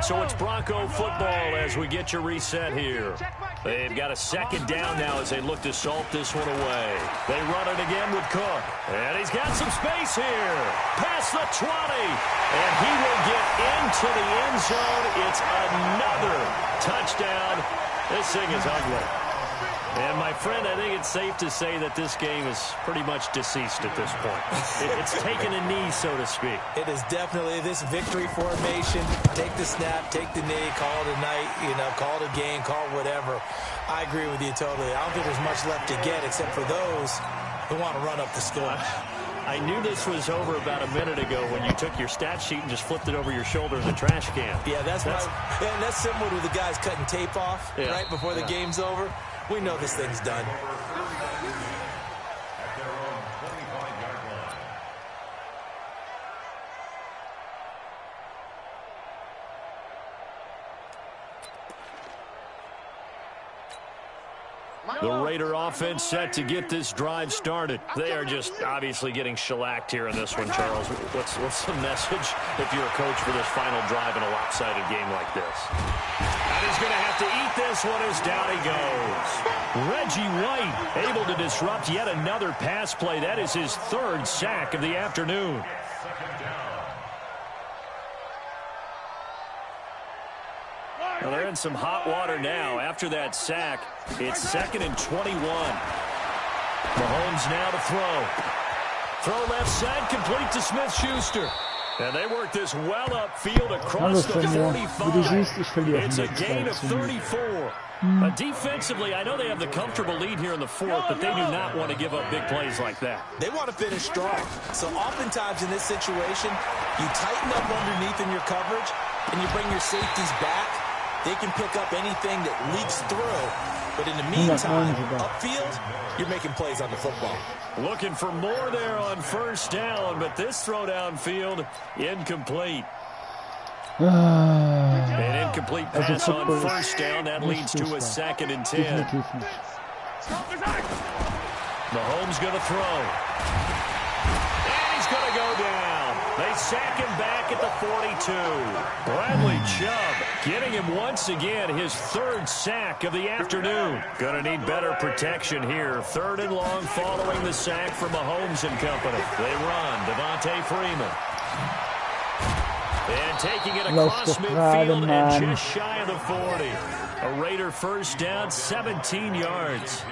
So it's Bronco football as we get your reset here. They've got a 2nd down now as they look to salt this one away. They run it again with Cook. And he's got some space here. Past the 20. And he will get into the end zone. It's another touchdown. This thing is ugly. And, my friend, I think it's safe to say that this game is pretty much deceased at this point. It's taken a knee, so to speak. It is definitely this victory formation. Take the snap, take the knee, call it a night, call it a game, call it whatever. I agree with you totally. I don't think there's much left to get except for those who want to run up the score. I knew this was over about a minute ago when you took your stat sheet and just flipped it over your shoulder in the trash can. Yeah, that's similar to the guys cutting tape off right before the game's over. We know this thing's done. The Raider offense set to get this drive started. They are just obviously getting shellacked here in this one, Charles. What's the message if you're a coach for this final drive in a lopsided game like this? And he's going to have to eat this one as down he goes. Reggie White able to disrupt yet another pass play. That is his third sack of the afternoon. Well, they're in some hot water now. After that sack, it's 2nd and 21. Mahomes now to throw. Throw left side, complete to Smith-Schuster. And they work this well upfield across the 45. It's a gain of 34. Defensively, I know they have the comfortable lead here in the fourth, but they do not want to give up big plays like that. They want to finish strong. So oftentimes in this situation, you tighten up underneath in your coverage, and you bring your safeties back. They can pick up anything that leaks through. But in the meantime, upfield, you're making plays on the football. Looking for more there on first down, but this throw downfield, incomplete. An incomplete pass on first down. That leads to a 2nd and 10. Mahomes going to throw. And he's going to go down. They sack him back at the 42. Bradley Chubb getting him once again his third sack of the afternoon. Going to need better protection here. 3rd and long following the sack from Mahomes and company. They run. Devontae Freeman. And taking it across midfield and just shy of the 40. A Raider first down, 17 yards.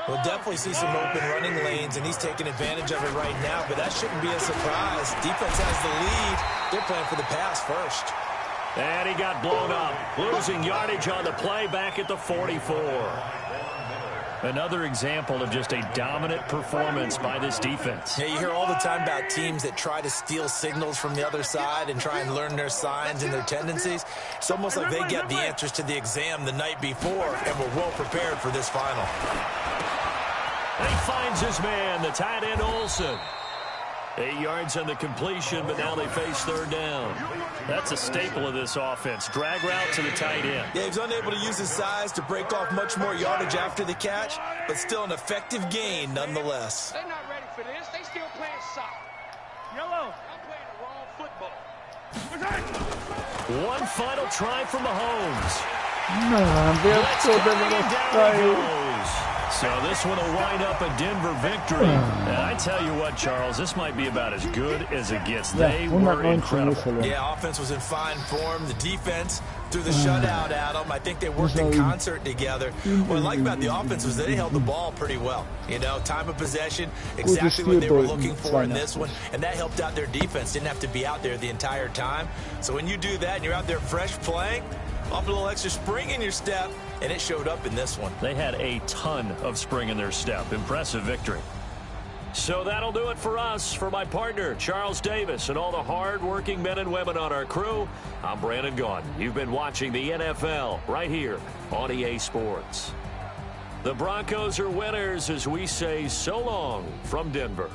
We'll definitely see some open running lanes, and he's taking advantage of it right now, but that shouldn't be a surprise. Defense has the lead. They're playing for the pass first. And he got blown up, losing yardage on the play back at the 44. Another example of just a dominant performance by this defense. Yeah, you hear all the time about teams that try to steal signals from the other side and try and learn their signs and their tendencies. It's almost like they get the answers to the exam the night before and were well prepared for this final. And he finds his man, the tight end Olsen. 8 yards on the completion, but now they face third down. That's a staple of this offense. Drag route to the tight end. Yeah, he was unable to use his size to break off much more yardage after the catch, but still an effective gain nonetheless. They're not ready for this. They still playing soccer. Yellow. I'm playing the wrong football. One final try from Mahomes. Let's go, Down he goes. So this one will wind up a Denver victory. And I tell you what, Charles, this might be about as good as it gets. They were incredible. Yeah, offense was in fine form. The defense threw the shutout at them. I think they worked in concert together. What I like about the offense was they held the ball pretty well. You know, time of possession, exactly what they were looking for in this one. And that helped out their defense. Didn't have to be out there the entire time. So when you do that and you're out there fresh playing, off a little extra spring in your step, and it showed up in this one. They had a ton of spring in their step. Impressive victory. So that'll do it for us. For my partner, Charles Davis, and all the hard-working men and women on our crew, I'm Brandon Gaudin. You've been watching the NFL right here on EA Sports. The Broncos are winners as we say so long from Denver.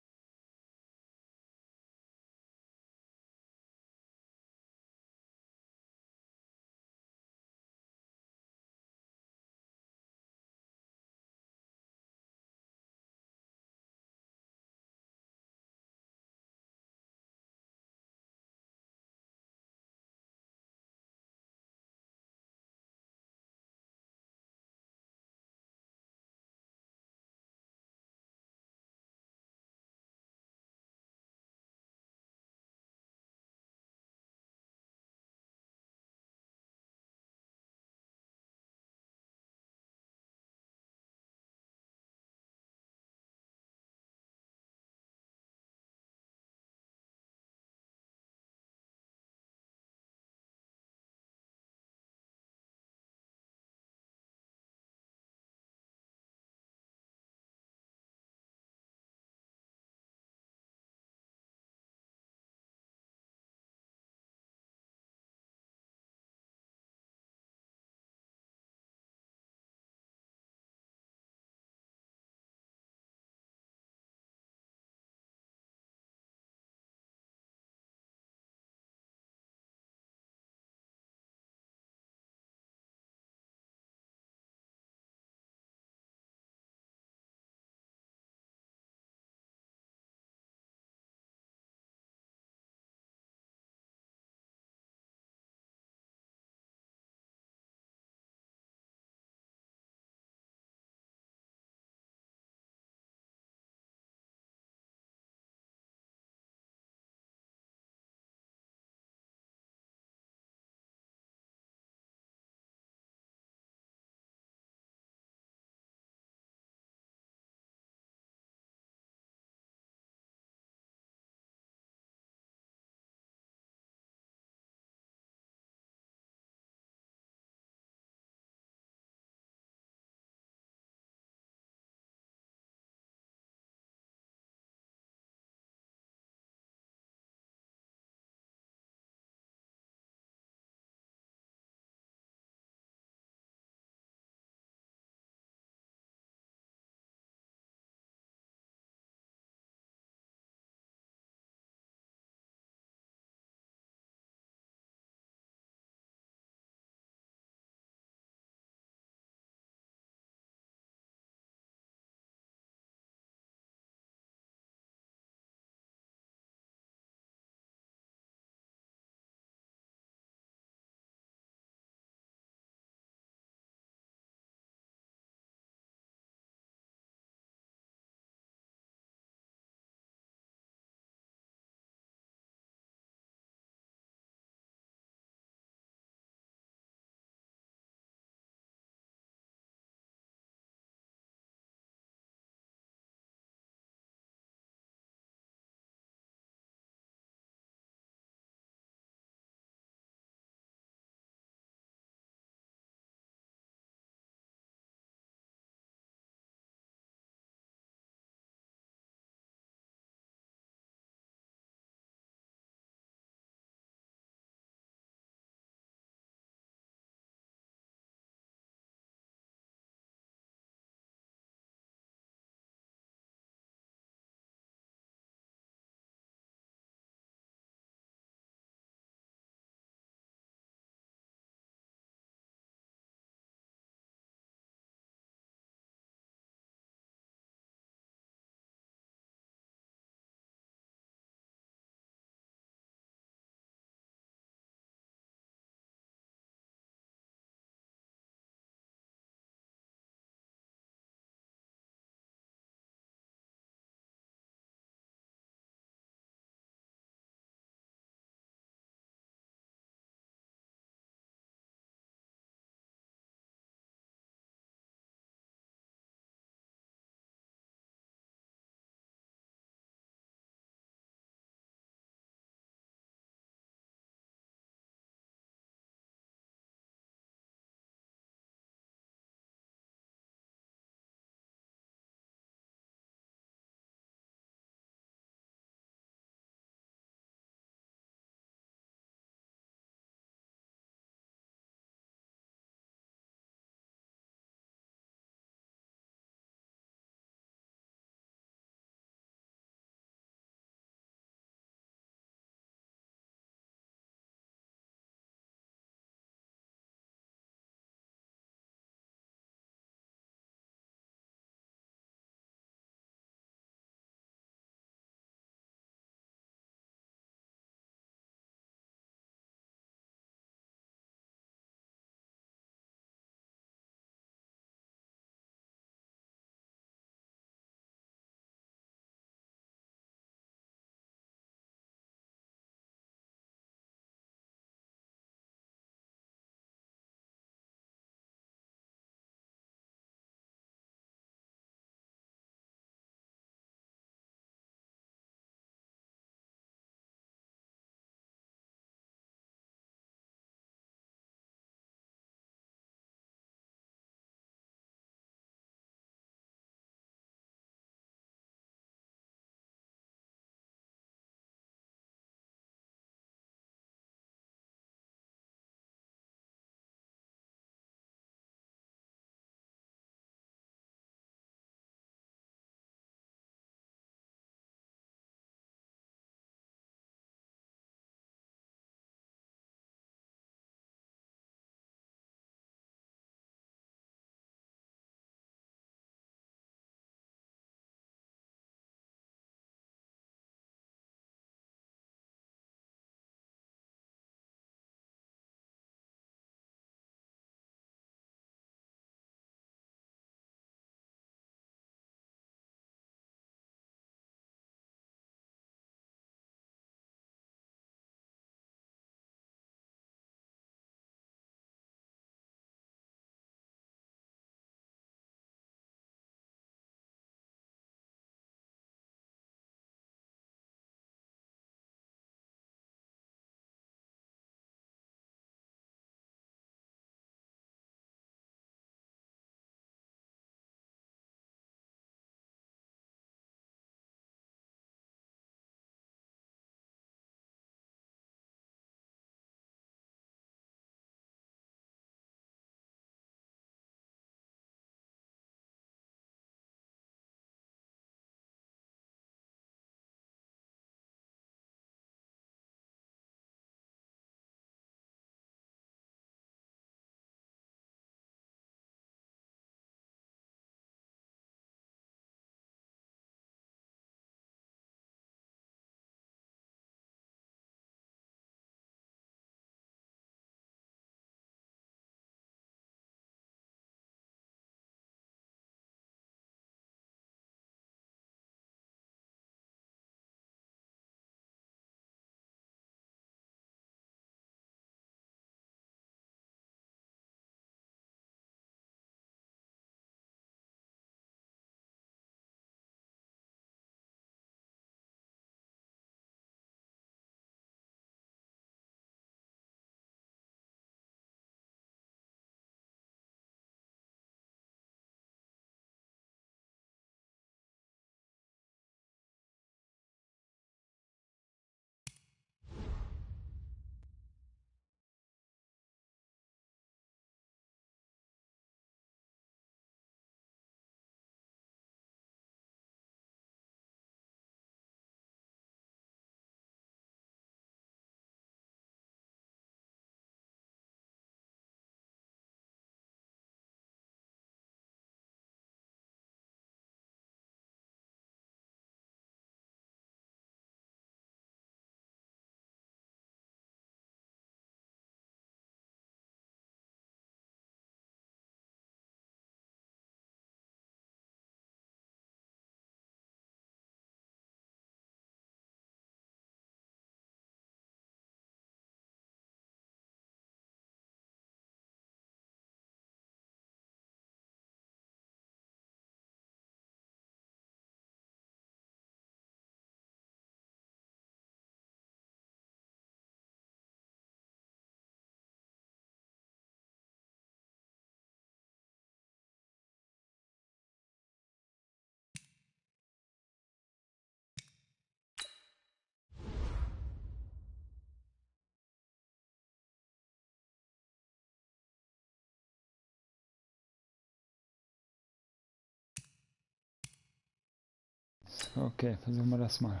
Okay, versuchen wir das mal.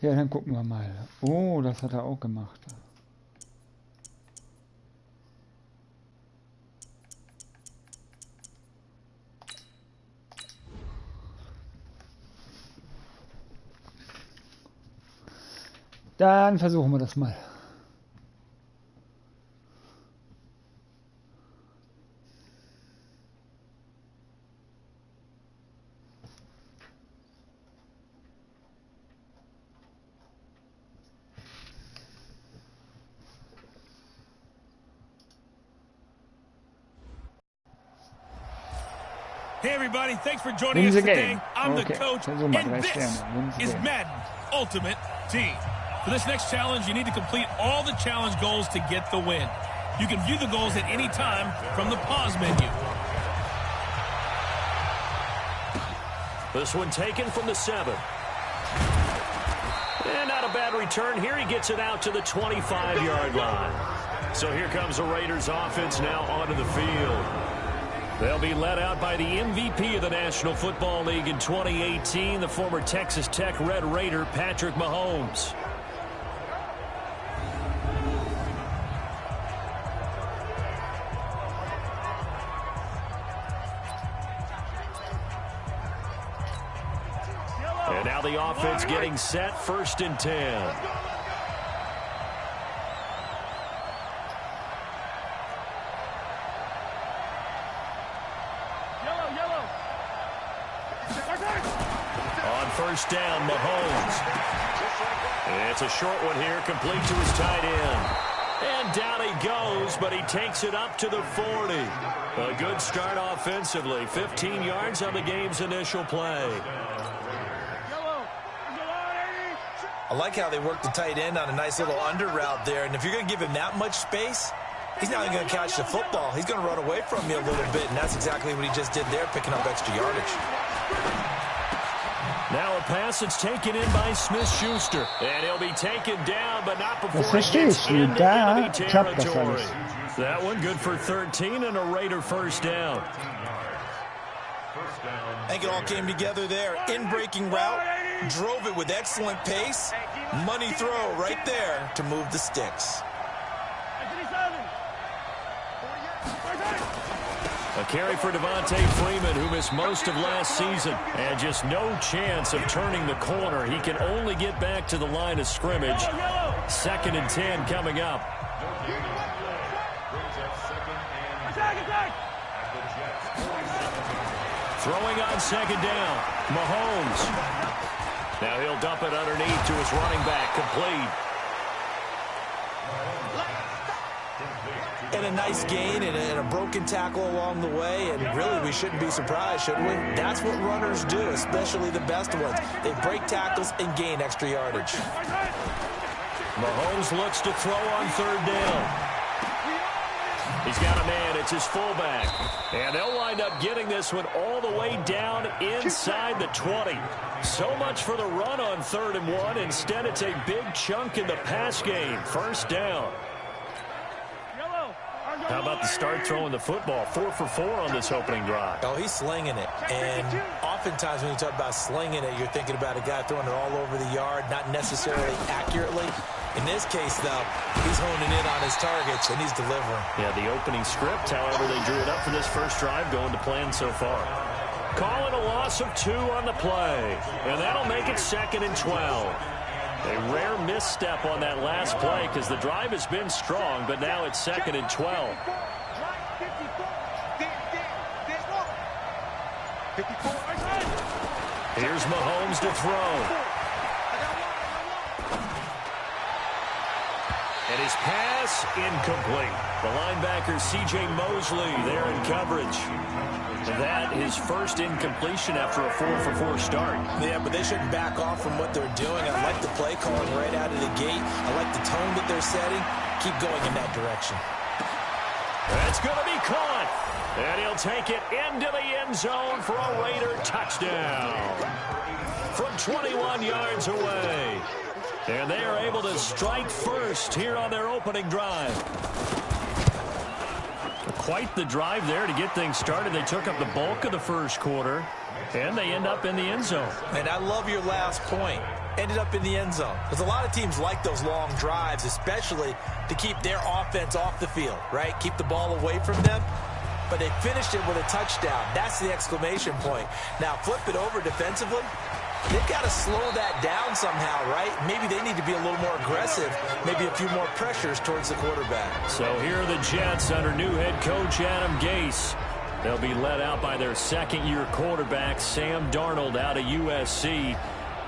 Ja, dann gucken wir mal. Oh, das hat er auch gemacht. Dann versuchen wir das mal. Hey everybody, thanks for joining us today. I'm the coach, and this is Madden Ultimate Team. For this next challenge, you need to complete all the challenge goals to get the win. You can view the goals at any time from the pause menu. This one taken from the 7. And not a bad return here. He gets it out to the 25-yard line. So here comes the Raiders offense now onto the field. They'll be led out by the MVP of the National Football League in 2018, the former Texas Tech Red Raider, Patrick Mahomes. And now the offense getting set, 1st and 10. First down, Mahomes. It's a short one here, complete to his tight end. And down he goes, but he takes it up to the 40. A good start offensively. 15 yards on the game's initial play. I like how they worked the tight end on a nice little under route there. And if you're going to give him that much space, he's not even going to catch the football. He's going to run away from you a little bit, and that's exactly what he just did there, picking up extra yardage. Now a pass that's taken in by Smith-Schuster. And he'll be taken down, but not before he gets into enemy territory. That one good for 13 and a Raider first down. I think it all came together there. In-breaking route, drove it with excellent pace. Money throw right there to move the sticks. A carry for Devontae Freeman, who missed most of last season, and just no chance of turning the corner. He can only get back to the line of scrimmage. 2nd and 10 coming up. Throwing on 2nd down, Mahomes. Now he'll dump it underneath to his running back, complete. And a nice gain and a broken tackle along the way, and really we shouldn't be surprised, should we? That's what runners do, especially the best ones. They break tackles and gain extra yardage. Mahomes looks to throw on 3rd down. He's got a man, it's his fullback. And they'll wind up getting this one all the way down inside the 20. So much for the run on 3rd and 1. Instead, it's a big chunk in the pass game. 1st down. How about the start throwing the football? 4 for 4 on this opening drive. Oh, he's slinging it. And oftentimes when you talk about slinging it, you're thinking about a guy throwing it all over the yard, not necessarily accurately. In this case, though, he's honing in on his targets, and he's delivering. Yeah, the opening script, however, they drew it up for this first drive, going to plan so far. Calling a loss of 2 on the play, and that'll make it 2nd and 12. A rare misstep on that last play because the drive has been strong, but now it's 2nd and 12. Here's Mahomes to throw. And his pass incomplete. The linebacker C.J. Mosley there in coverage. That his first incompletion after a 4 for 4 start. Yeah, but they shouldn't back off from what they're doing. I like the play calling right out of the gate. I like the tone that they're setting. Keep going in that direction. That's going to be caught. And he'll take it into the end zone for a Raider touchdown. From 21 yards away. And they are able to strike first here on their opening drive. quite the drive there to get things started. They took up the bulk of the first quarter, and they end up in the end zone. And I love your last point. Ended up in the end zone. Because a lot of teams like those long drives, especially to keep their offense off the field, right? Keep the ball away from them. But they finished it with a touchdown. That's the exclamation point. Now, flip it over defensively. They've got to slow that down somehow, right? Maybe they need to be a little more aggressive. Maybe a few more pressures towards the quarterback. So here are the Jets under new head coach Adam Gase. They'll be led out by their second-year quarterback, Sam Darnold, out of USC.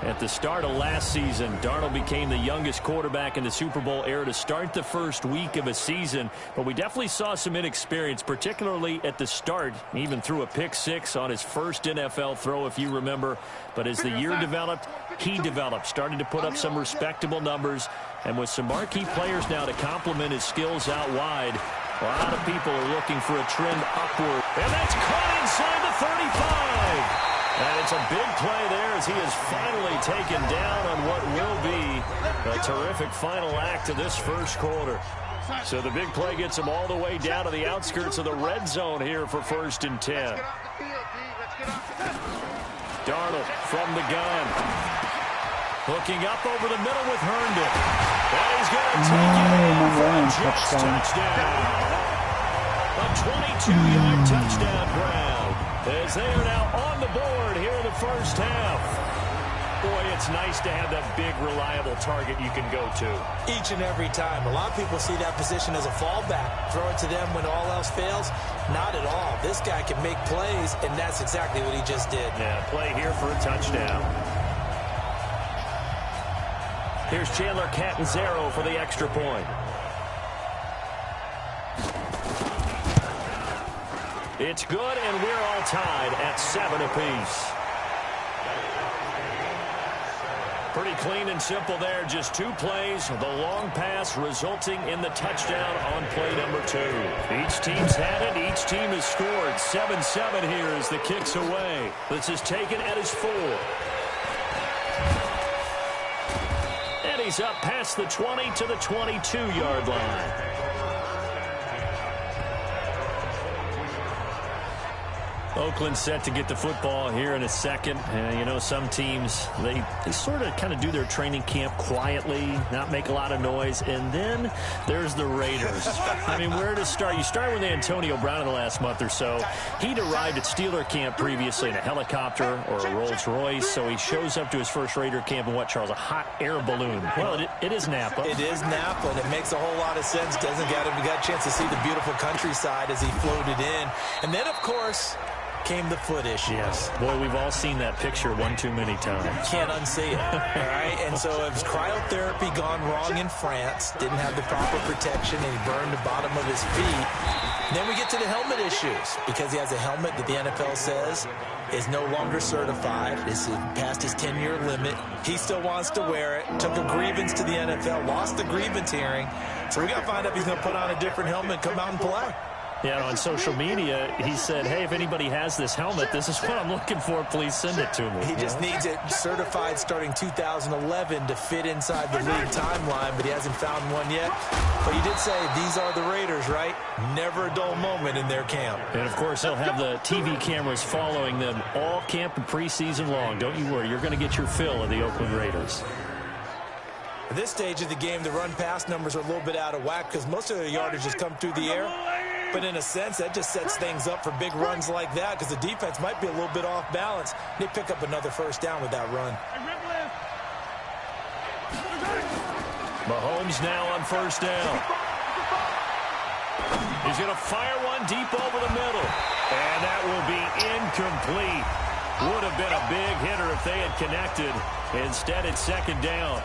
At the start of last season, Darnold became the youngest quarterback in the Super Bowl era to start the first week of a season. But we definitely saw some inexperience, particularly at the start. He even threw a pick-6 on his first NFL throw, if you remember. But as the year developed, he developed, started to put up some respectable numbers. And with some marquee players now to complement his skills out wide, a lot of people are looking for a trend upward. And that's caught inside the 35. And it's a big play there as he is finally taken down on what will be a terrific final act of this first quarter. So the big play gets him all the way down to the outskirts of the red zone here for 1st and 10. Darnold from the gun. Hooking up over the middle with Herndon. And he's going to take it for a touchdown. A 22-yard touchdown grab. As they are now on the board here in the first half. Boy, it's nice to have that big, reliable target you can go to. Each and every time. A lot of people see that position as a fallback. Throw it to them when all else fails. Not at all. This guy can make plays, and that's exactly what he just did. Yeah, play here for a touchdown. Here's Chandler Catanzaro for the extra point. It's good, and we're all tied at 7 apiece. Pretty clean and simple there. Just 2 plays. The long pass resulting in the touchdown on play number 2. Each team's had it. Each team has scored. 7-7 here as the kick's away. This is taken at his 4. And he's up past the 20 to the 22-yard line. Oakland set to get the football here in a second. You know, some teams, they sort of kind of do their training camp quietly, not make a lot of noise. And then there's the Raiders. I mean, where to start? You start with Antonio Brown in the last month or so. He'd arrived at Steeler camp previously in a helicopter or a Rolls Royce. So he shows up to his first Raider camp in what, Charles? A hot air balloon. Well, it is Napa. It is Napa, and it makes a whole lot of sense. We got a chance to see the beautiful countryside as he floated in. And then, of course, came the foot issues. Yes. Boy, we've all seen that picture one too many times. Can't unsee it. All right? And so it was cryotherapy gone wrong in France. Didn't have the proper protection, and he burned the bottom of his feet. Then we get to the helmet issues because he has a helmet that the NFL says is no longer certified. This is past his 10-year limit. He still wants to wear it. Took a grievance to the NFL. Lost the grievance hearing. So we got to find out if he's going to put on a different helmet, come out and play. Yeah, on social media, he said, hey, if anybody has this helmet, this is what I'm looking for. Please send it to me. He just needs it certified starting 2011 to fit inside the league timeline, but he hasn't found one yet. But he did say these are the Raiders, right? Never a dull moment in their camp. And, of course, they'll have the TV cameras following them all camp and preseason long. Don't you worry. You're going to get your fill of the Oakland Raiders. At this stage of the game, the run-pass numbers are a little bit out of whack because most of their yardage has come through the air. But in a sense, that just sets things up for big runs like that because the defense might be a little bit off balance. They pick up another first down with that run. Mahomes now on first down. He's going to fire one deep over the middle. And that will be incomplete. Would have been a big hitter if they had connected. Instead, it's second down.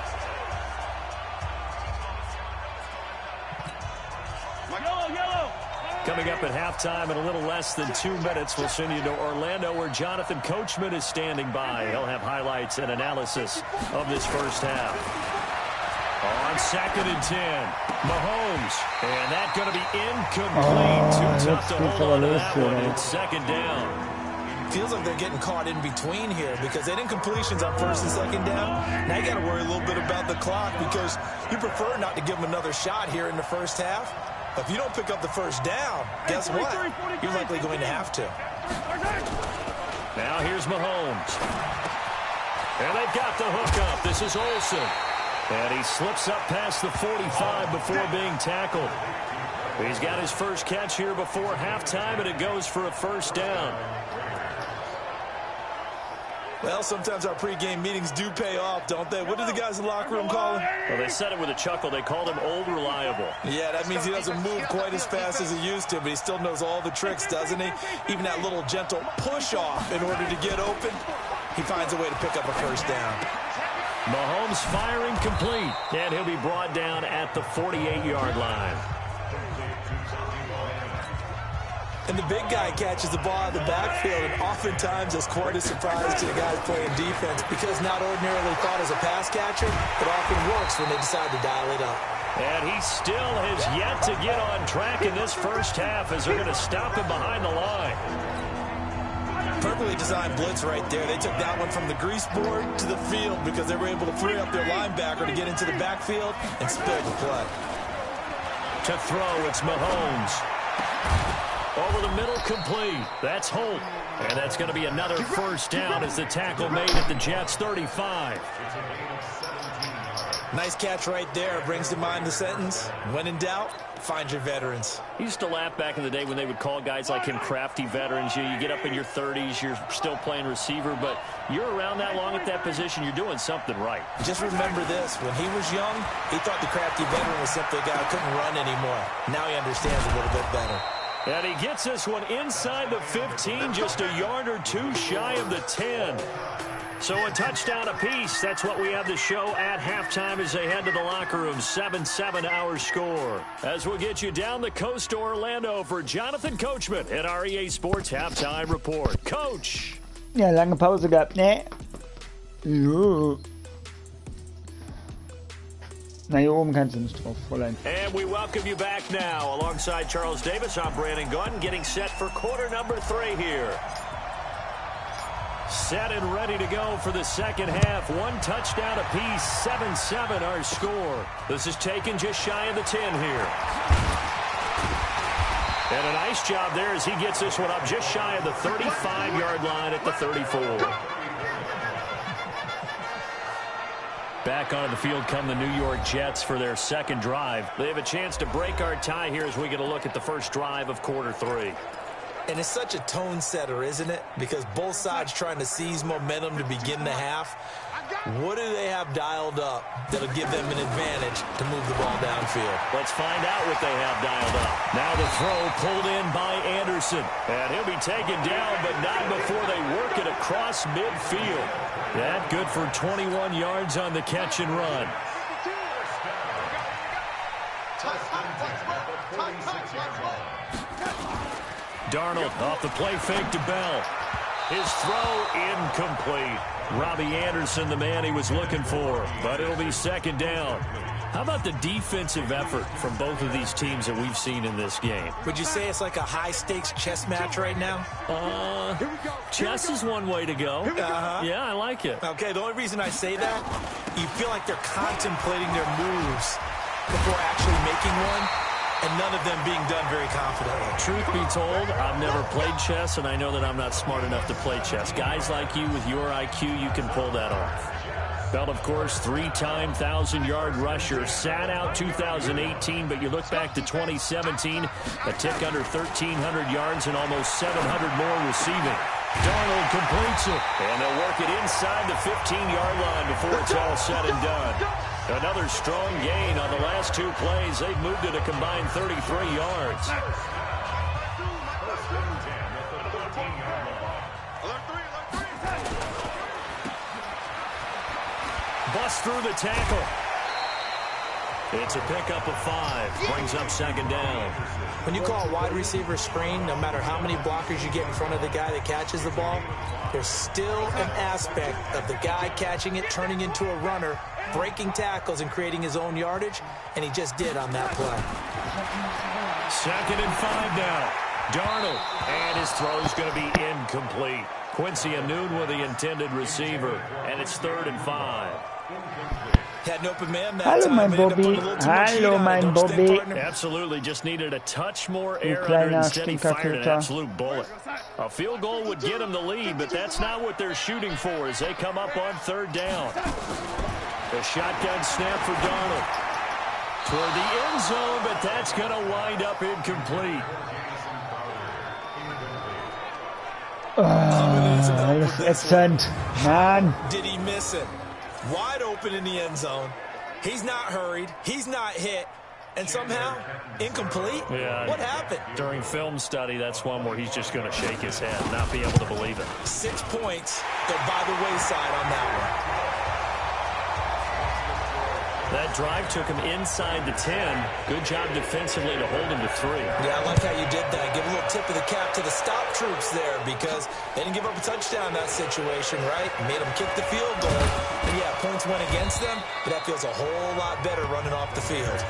Coming up at halftime in a little less than 2 minutes, we'll send you to Orlando where Jonathan Coachman is standing by. He'll have highlights and analysis of this first half. On 2nd and 10, Mahomes. And that's going to be incomplete. Too tough to hold on to that one. It's second down. Feels like they're getting caught in between here because they didn't completions on first and second down. Now you got to worry a little bit about the clock because you prefer not to give them another shot here in the first half. If you don't pick up the first down, guess what? You're likely going to have to. Now here's Mahomes. And they've got the hook up. This is Olsen. And he slips up past the 45 before being tackled. He's got his first catch here before halftime, and it goes for a first down. Well, sometimes our pregame meetings do pay off, don't they? What do the guys in the locker room call him? Well, they said it with a chuckle. They called him Old Reliable. Yeah, that means he doesn't move quite as fast as he used to, but he still knows all the tricks, doesn't he? Even that little gentle push-off in order to get open, he finds a way to pick up a first down. Mahomes firing complete, and he'll be brought down at the 48-yard line. And the big guy catches the ball out of the backfield, and oftentimes is quite a surprise to the guys playing defense because not ordinarily thought as a pass catcher, it often works when they decide to dial it up. And he still has yet to get on track in this first half as they're going to stop him behind the line. Perfectly designed blitz right there. They took that one from the grease board to the field because they were able to free up their linebacker to get into the backfield and spill the play. To throw, it's Mahomes. Over the middle, complete. That's Holt. And that's going to be another first down as the tackle made at the Jets' 35. Nice catch right there. Brings to mind the sentence, when in doubt, find your veterans. He used to laugh back in the day when they would call guys like him crafty veterans. You get up in your 30s, you're still playing receiver, but you're around that long at that position, you're doing something right. Just remember this. When he was young, he thought the crafty veteran was simply a guy who couldn't run anymore. Now he understands a little bit better. And he gets this one inside the 15, just a yard or two shy of the 10. So a touchdown apiece. That's what we have the show at halftime as they head to the locker room. 7-7 our score. As we'll get you down the coast to Orlando for Jonathan Coachman at our EA Sports Halftime Report. Coach! Ja, lange Pause gehabt, ne? Jo. Na, hier oben kannst du nicht drauf, Fräulein. And we welcome you back now. Alongside Charles Davis, I'm Brandon Gunn, getting set for quarter number 3 here. Set and ready to go for the second half. One touchdown apiece, 7-7 our score. This is taken just shy of the 10 here. And a nice job there as he gets this one up just shy of the 35-yard line at the 34. Back onto the field come the New York Jets for their second drive. They have a chance to break our tie here as we get a look at the first drive of quarter 3. And it's such a tone setter, isn't it? Because both sides trying to seize momentum to begin the half. What do they have dialed up that'll give them an advantage to move the ball downfield? Let's find out what they have dialed up. Now the throw pulled in by Anderson. And he'll be taken down, but not before they work it across midfield. That good for 21 yards on the catch and run. Darnold off the play fake to Bell. His throw incomplete. Robbie Anderson, the man he was looking for, but it'll be second down. How about the defensive effort from both of these teams that we've seen in this game? Would you say it's like a high-stakes chess match right now? Chess is one way to go. Yeah, I like it. Okay, the only reason I say that, you feel like they're contemplating their moves before actually making one, and none of them being done very confidently. Truth be told, I've never played chess, and I know that I'm not smart enough to play chess. Guys like you with your IQ, you can pull that off. Bell, of course, 3-time 1,000-yard rusher, sat out 2018, but you look back to 2017, a tick under 1,300 yards and almost 700 more receiving. Darnold completes it, and they'll work it inside the 15-yard line before it's all said and done. Another strong gain on the last 2 plays. They've moved it a combined 33 yards. Bust through the tackle. It's a pickup of 5. Brings up second down. When you call a wide receiver screen, no matter how many blockers you get in front of the guy that catches the ball, there's still an aspect of the guy catching it, turning into a runner, breaking tackles and creating his own yardage, and he just did on that play. Second and 5 now. Darnold, and his throw's going to be incomplete. Quincy Anoon with the intended receiver, and it's 3rd and 5. Had an open man that Hallo, time. mein Bobby. Hallo, mein Bobby. Absolutely, just needed a touch more air under it. Instead, he fired an absolute bullet. A field goal would get him the lead, but that's not what they're shooting for as they come up on third down. The shotgun snap for Darnold. Toward the end zone, but that's going to wind up incomplete. Alles ätzend. Mann. Did he miss it? Wide open in the end zone. He's not hurried. He's not hit. And somehow, incomplete? Yeah. What happened? During film study, that's one where he's just going to shake his head, not be able to believe it. 6 points go by the wayside on that one. That drive took him inside the 10. Good job defensively to hold him to 3. Yeah, I like how you did that. Give a little tip of the cap to the stop troops there because they didn't give up a touchdown in that situation, right? Made them kick the field goal. And yeah, points went against them, but that feels a whole lot better running off the field.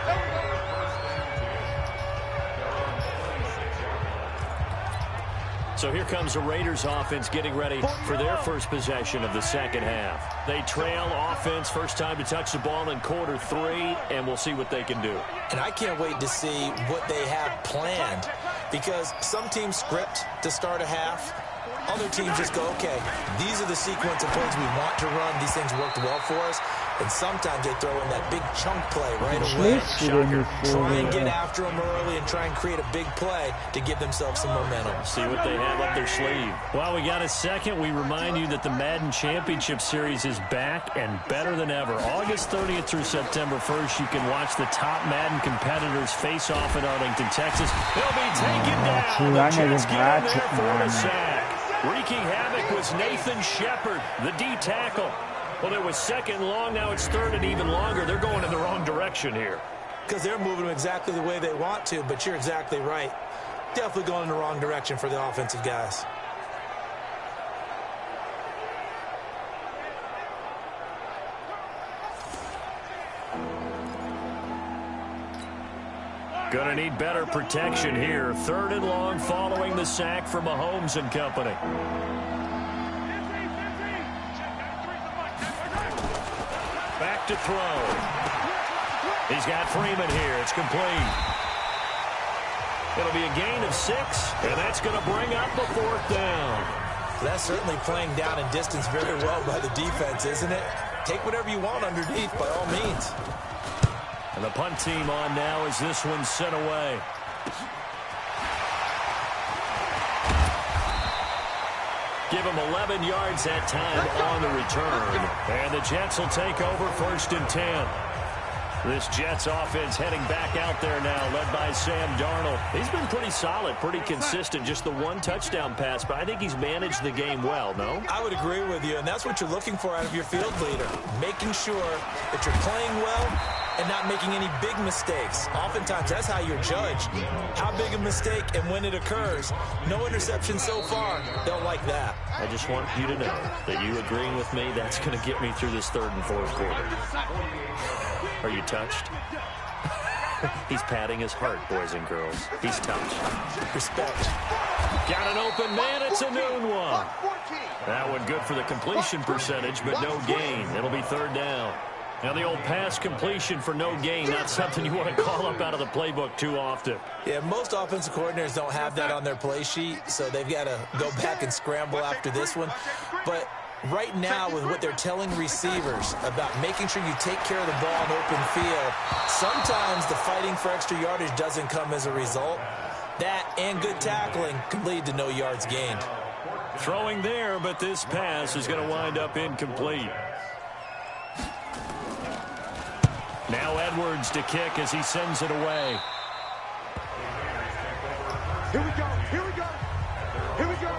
So here comes the Raiders offense getting ready for their first possession of the second half. They trail offense, first time to touch the ball in quarter 3, and we'll see what they can do. And I can't wait to see what they have planned because some teams script to start a half. Other teams just go, okay, these are the sequence of plays we want to run. These things worked well for us. And sometimes they throw in that big chunk play right away. Shocker. Try and get after them early and try and create a big play to give themselves some momentum. See what they have up their sleeve. Well, we got a second. We remind you that the Madden Championship Series is back and better than ever. August 30th through September 1st, you can watch the top Madden competitors face off in Arlington, Texas. They'll be taken down. The Jets get in there for a sack. Wreaking havoc was Nathan Shepard, the D tackle. Well, it was second long. Now it's third and even longer. They're going in the wrong direction here. Because they're moving exactly the way they want to, but you're exactly right. Definitely going in the wrong direction for the offensive guys. Gonna need better protection here. Third and long following the sack from Mahomes and company. Back to throw. He's got Freeman here. It's complete. It'll be a gain of 6, and that's going to bring up a 4th down. That's certainly playing down in distance very well by the defense, isn't it? Take whatever you want underneath by all means. And the punt team on now as this one's sent away. Give him 11 yards that time on the return. And the Jets will take over 1st and 10. This Jets offense heading back out there now, led by Sam Darnold. He's been pretty solid, pretty consistent. Just the one touchdown pass, but I think he's managed the game well, no? I would agree with you, and that's what you're looking for out of your field leader. Making sure that you're playing well and not making any big mistakes. Oftentimes, that's how you're judged. How big a mistake and when it occurs. No interception so far. Don't like that. I just want you to know that you agreeing with me, that's going to get me through this 3rd and 4th quarter. Are you touched? He's patting his heart, boys and girls. He's touched. Respect. Got an open man. It's a noon one. That one good for the completion percentage, but no gain. It'll be 3rd down. Now the old pass completion for no gain, not something you want to call up out of the playbook too often. Yeah, most offensive coordinators don't have that on their play sheet, so they've got to go back and scramble after this one. But right now, with what they're telling receivers about making sure you take care of the ball in open field, sometimes the fighting for extra yardage doesn't come as a result. That and good tackling can lead to no yards gained. Throwing there, but this pass is going to wind up incomplete. Now Edwards to kick as he sends it away. Here we go, here we go, here we go.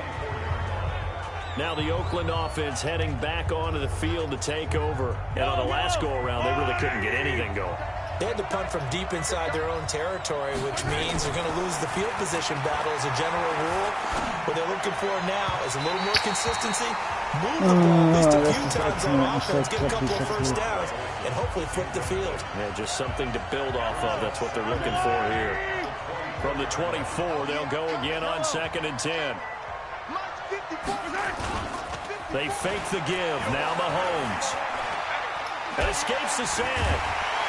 Now the Oakland offense heading back onto the field to take over. And on the last go-around, they really couldn't get anything going. They had to punt from deep inside their own territory, which means they're going to lose the field position battle as a general rule. What they're looking for now is a little more consistency, move the ball at least a few times on offense, get a couple of first downs, and hopefully flip the field. Yeah, just something to build off of. That's what they're looking for here. From the 24, they'll go again on 2nd and 10. They fake the give. Now Mahomes. And escapes the sand.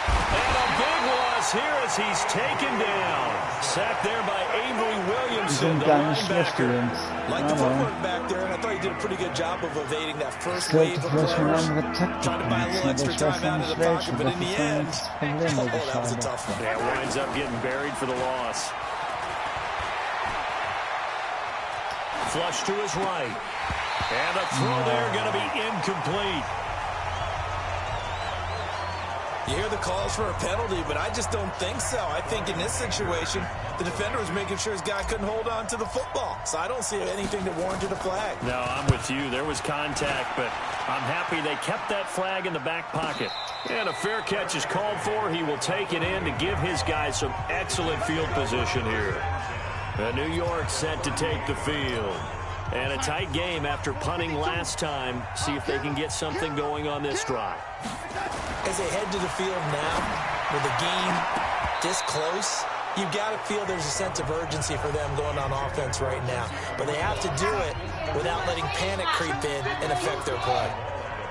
And a big loss here as he's taken down. Sacked there by Avery Williamson, the linebacker. Like the footwork back there, and I thought he did a pretty good job of evading that first wave of players. Trying to buy a little extra time out of the pocket, but in the end, that was a tough one. Yeah, winds up getting buried for the loss. Flush to his right. And the throw there going to be incomplete. You hear the calls for a penalty, but I just don't think so. I think in this situation, the defender was making sure his guy couldn't hold on to the football. So I don't see anything that warranted a flag. No, I'm with you. There was contact, but I'm happy they kept that flag in the back pocket. And a fair catch is called for. He will take it in to give his guys some excellent field position here. New York set to take the field. And a tight game after punting last time. See if they can get something going on this drive. As they head to the field now, with the game this close, you've got to feel there's a sense of urgency for them going on offense right now. But they have to do it without letting panic creep in and affect their play.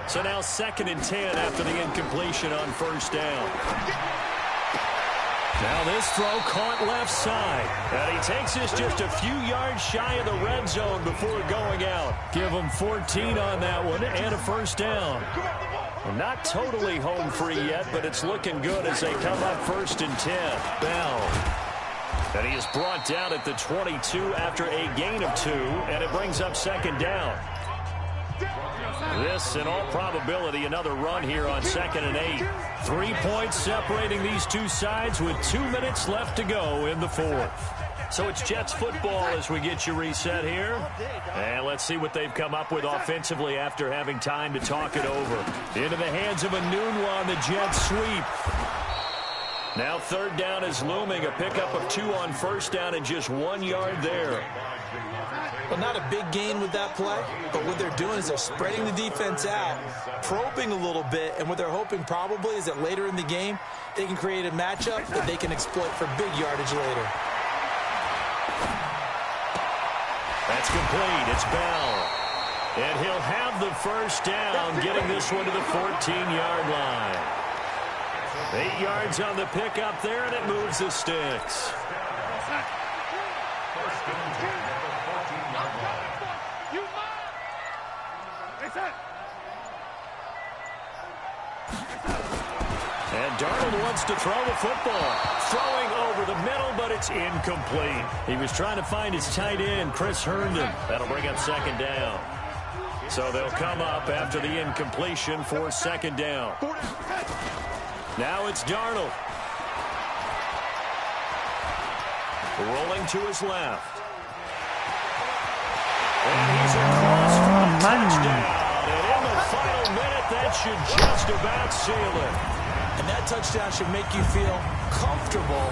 So now 2nd and 10 after the incompletion on first down. Now this throw caught left side. And he takes this just a few yards shy of the red zone before going out. Give him 14 on that one and a first down. Not totally home free yet, but it's looking good as they come up 1st and 10. Bell. And he is brought down at the 22 after a gain of 2, and it brings up 2nd down. This, in all probability, another run here on 2nd and 8. 3 points separating these two sides with 2 minutes left to go in the 4th. So it's Jets football as we get you reset here. And let's see what they've come up with offensively after having time to talk it over. Into the hands of Anunwa on the Jets sweep. Now 3rd down is looming. A pickup of 2 on first down and just 1 yard there. Well, not a big gain with that play, but what they're doing is they're spreading the defense out, probing a little bit, and what they're hoping probably is that later in the game, they can create a matchup that they can exploit for big yardage later. That's complete. It's Bell. And he'll have the first down, getting this one to the 14-yard line. 8 yards on the pickup there, and it moves the sticks. And Darnold wants to throw the football. Throwing over the middle, but it's incomplete. He was trying to find his tight end, Chris Herndon. That'll bring up 2nd down. So they'll come up after the incompletion for 2nd down. Now it's Darnold. Rolling to his left. And he's across for a touchdown. And in the final minute, that should just about seal it. And that touchdown should make you feel comfortable.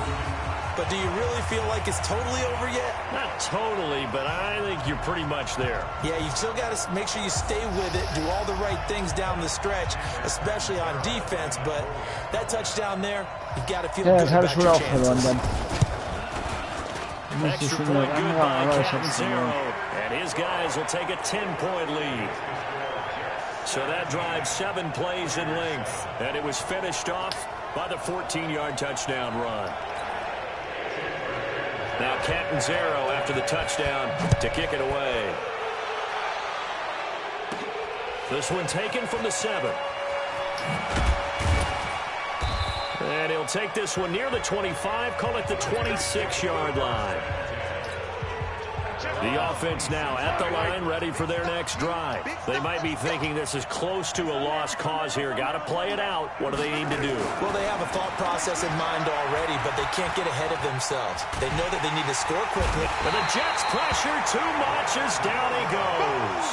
But do you really feel like it's totally over yet? Not totally, but I think you're pretty much there. Yeah, you've still got to make sure you stay with it, do all the right things down the stretch, especially on defense. But that touchdown there, you've got to feel good about your chances. Extra point good by Catanzaro. And his guys will take a 10-point lead. So that drives 7 plays in length. And it was finished off by the 14-yard touchdown run. Now Catanzaro after the touchdown to kick it away. This one taken from the 7. And he'll take this one near the 25, call it the 26-yard line. The offense now at the line, ready for their next drive. They might be thinking this is close to a lost cause here. Got to play it out. What do they aim to do? Well, they have a thought process in mind already, but they can't get ahead of themselves. They know that they need to score quickly. But the Jets pressure too much as down he goes.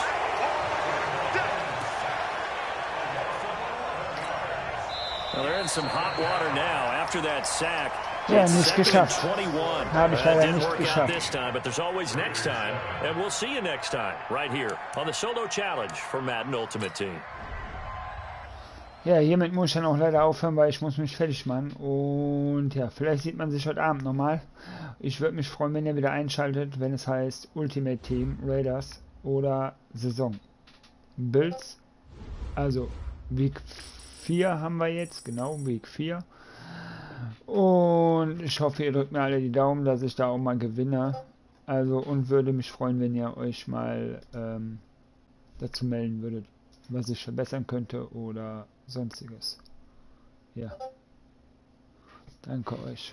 Well, they're in some hot water now after that sack. Ja, nicht geschafft. 21. Habe ich leider nicht geschafft. This time, but there's always next time, and we'll see you next time right here on the Solo Challenge for Madden Ultimate Team. Ja, hiermit muss ich dann auch leider aufhören, weil ich muss mich fertig machen. Und ja, vielleicht sieht man sich heute Abend nochmal. Ich würde mich freuen, wenn ihr wieder einschaltet, wenn es heißt Ultimate Team, Raiders oder Saison. Bills, also Week 4 haben wir jetzt, genau, Weg 4. Und ich hoffe, ihr drückt mir alle die Daumen, dass ich da auch mal gewinne. Also, und würde mich freuen, wenn ihr euch mal dazu melden würdet, was ich verbessern könnte oder sonstiges. Ja. Danke euch.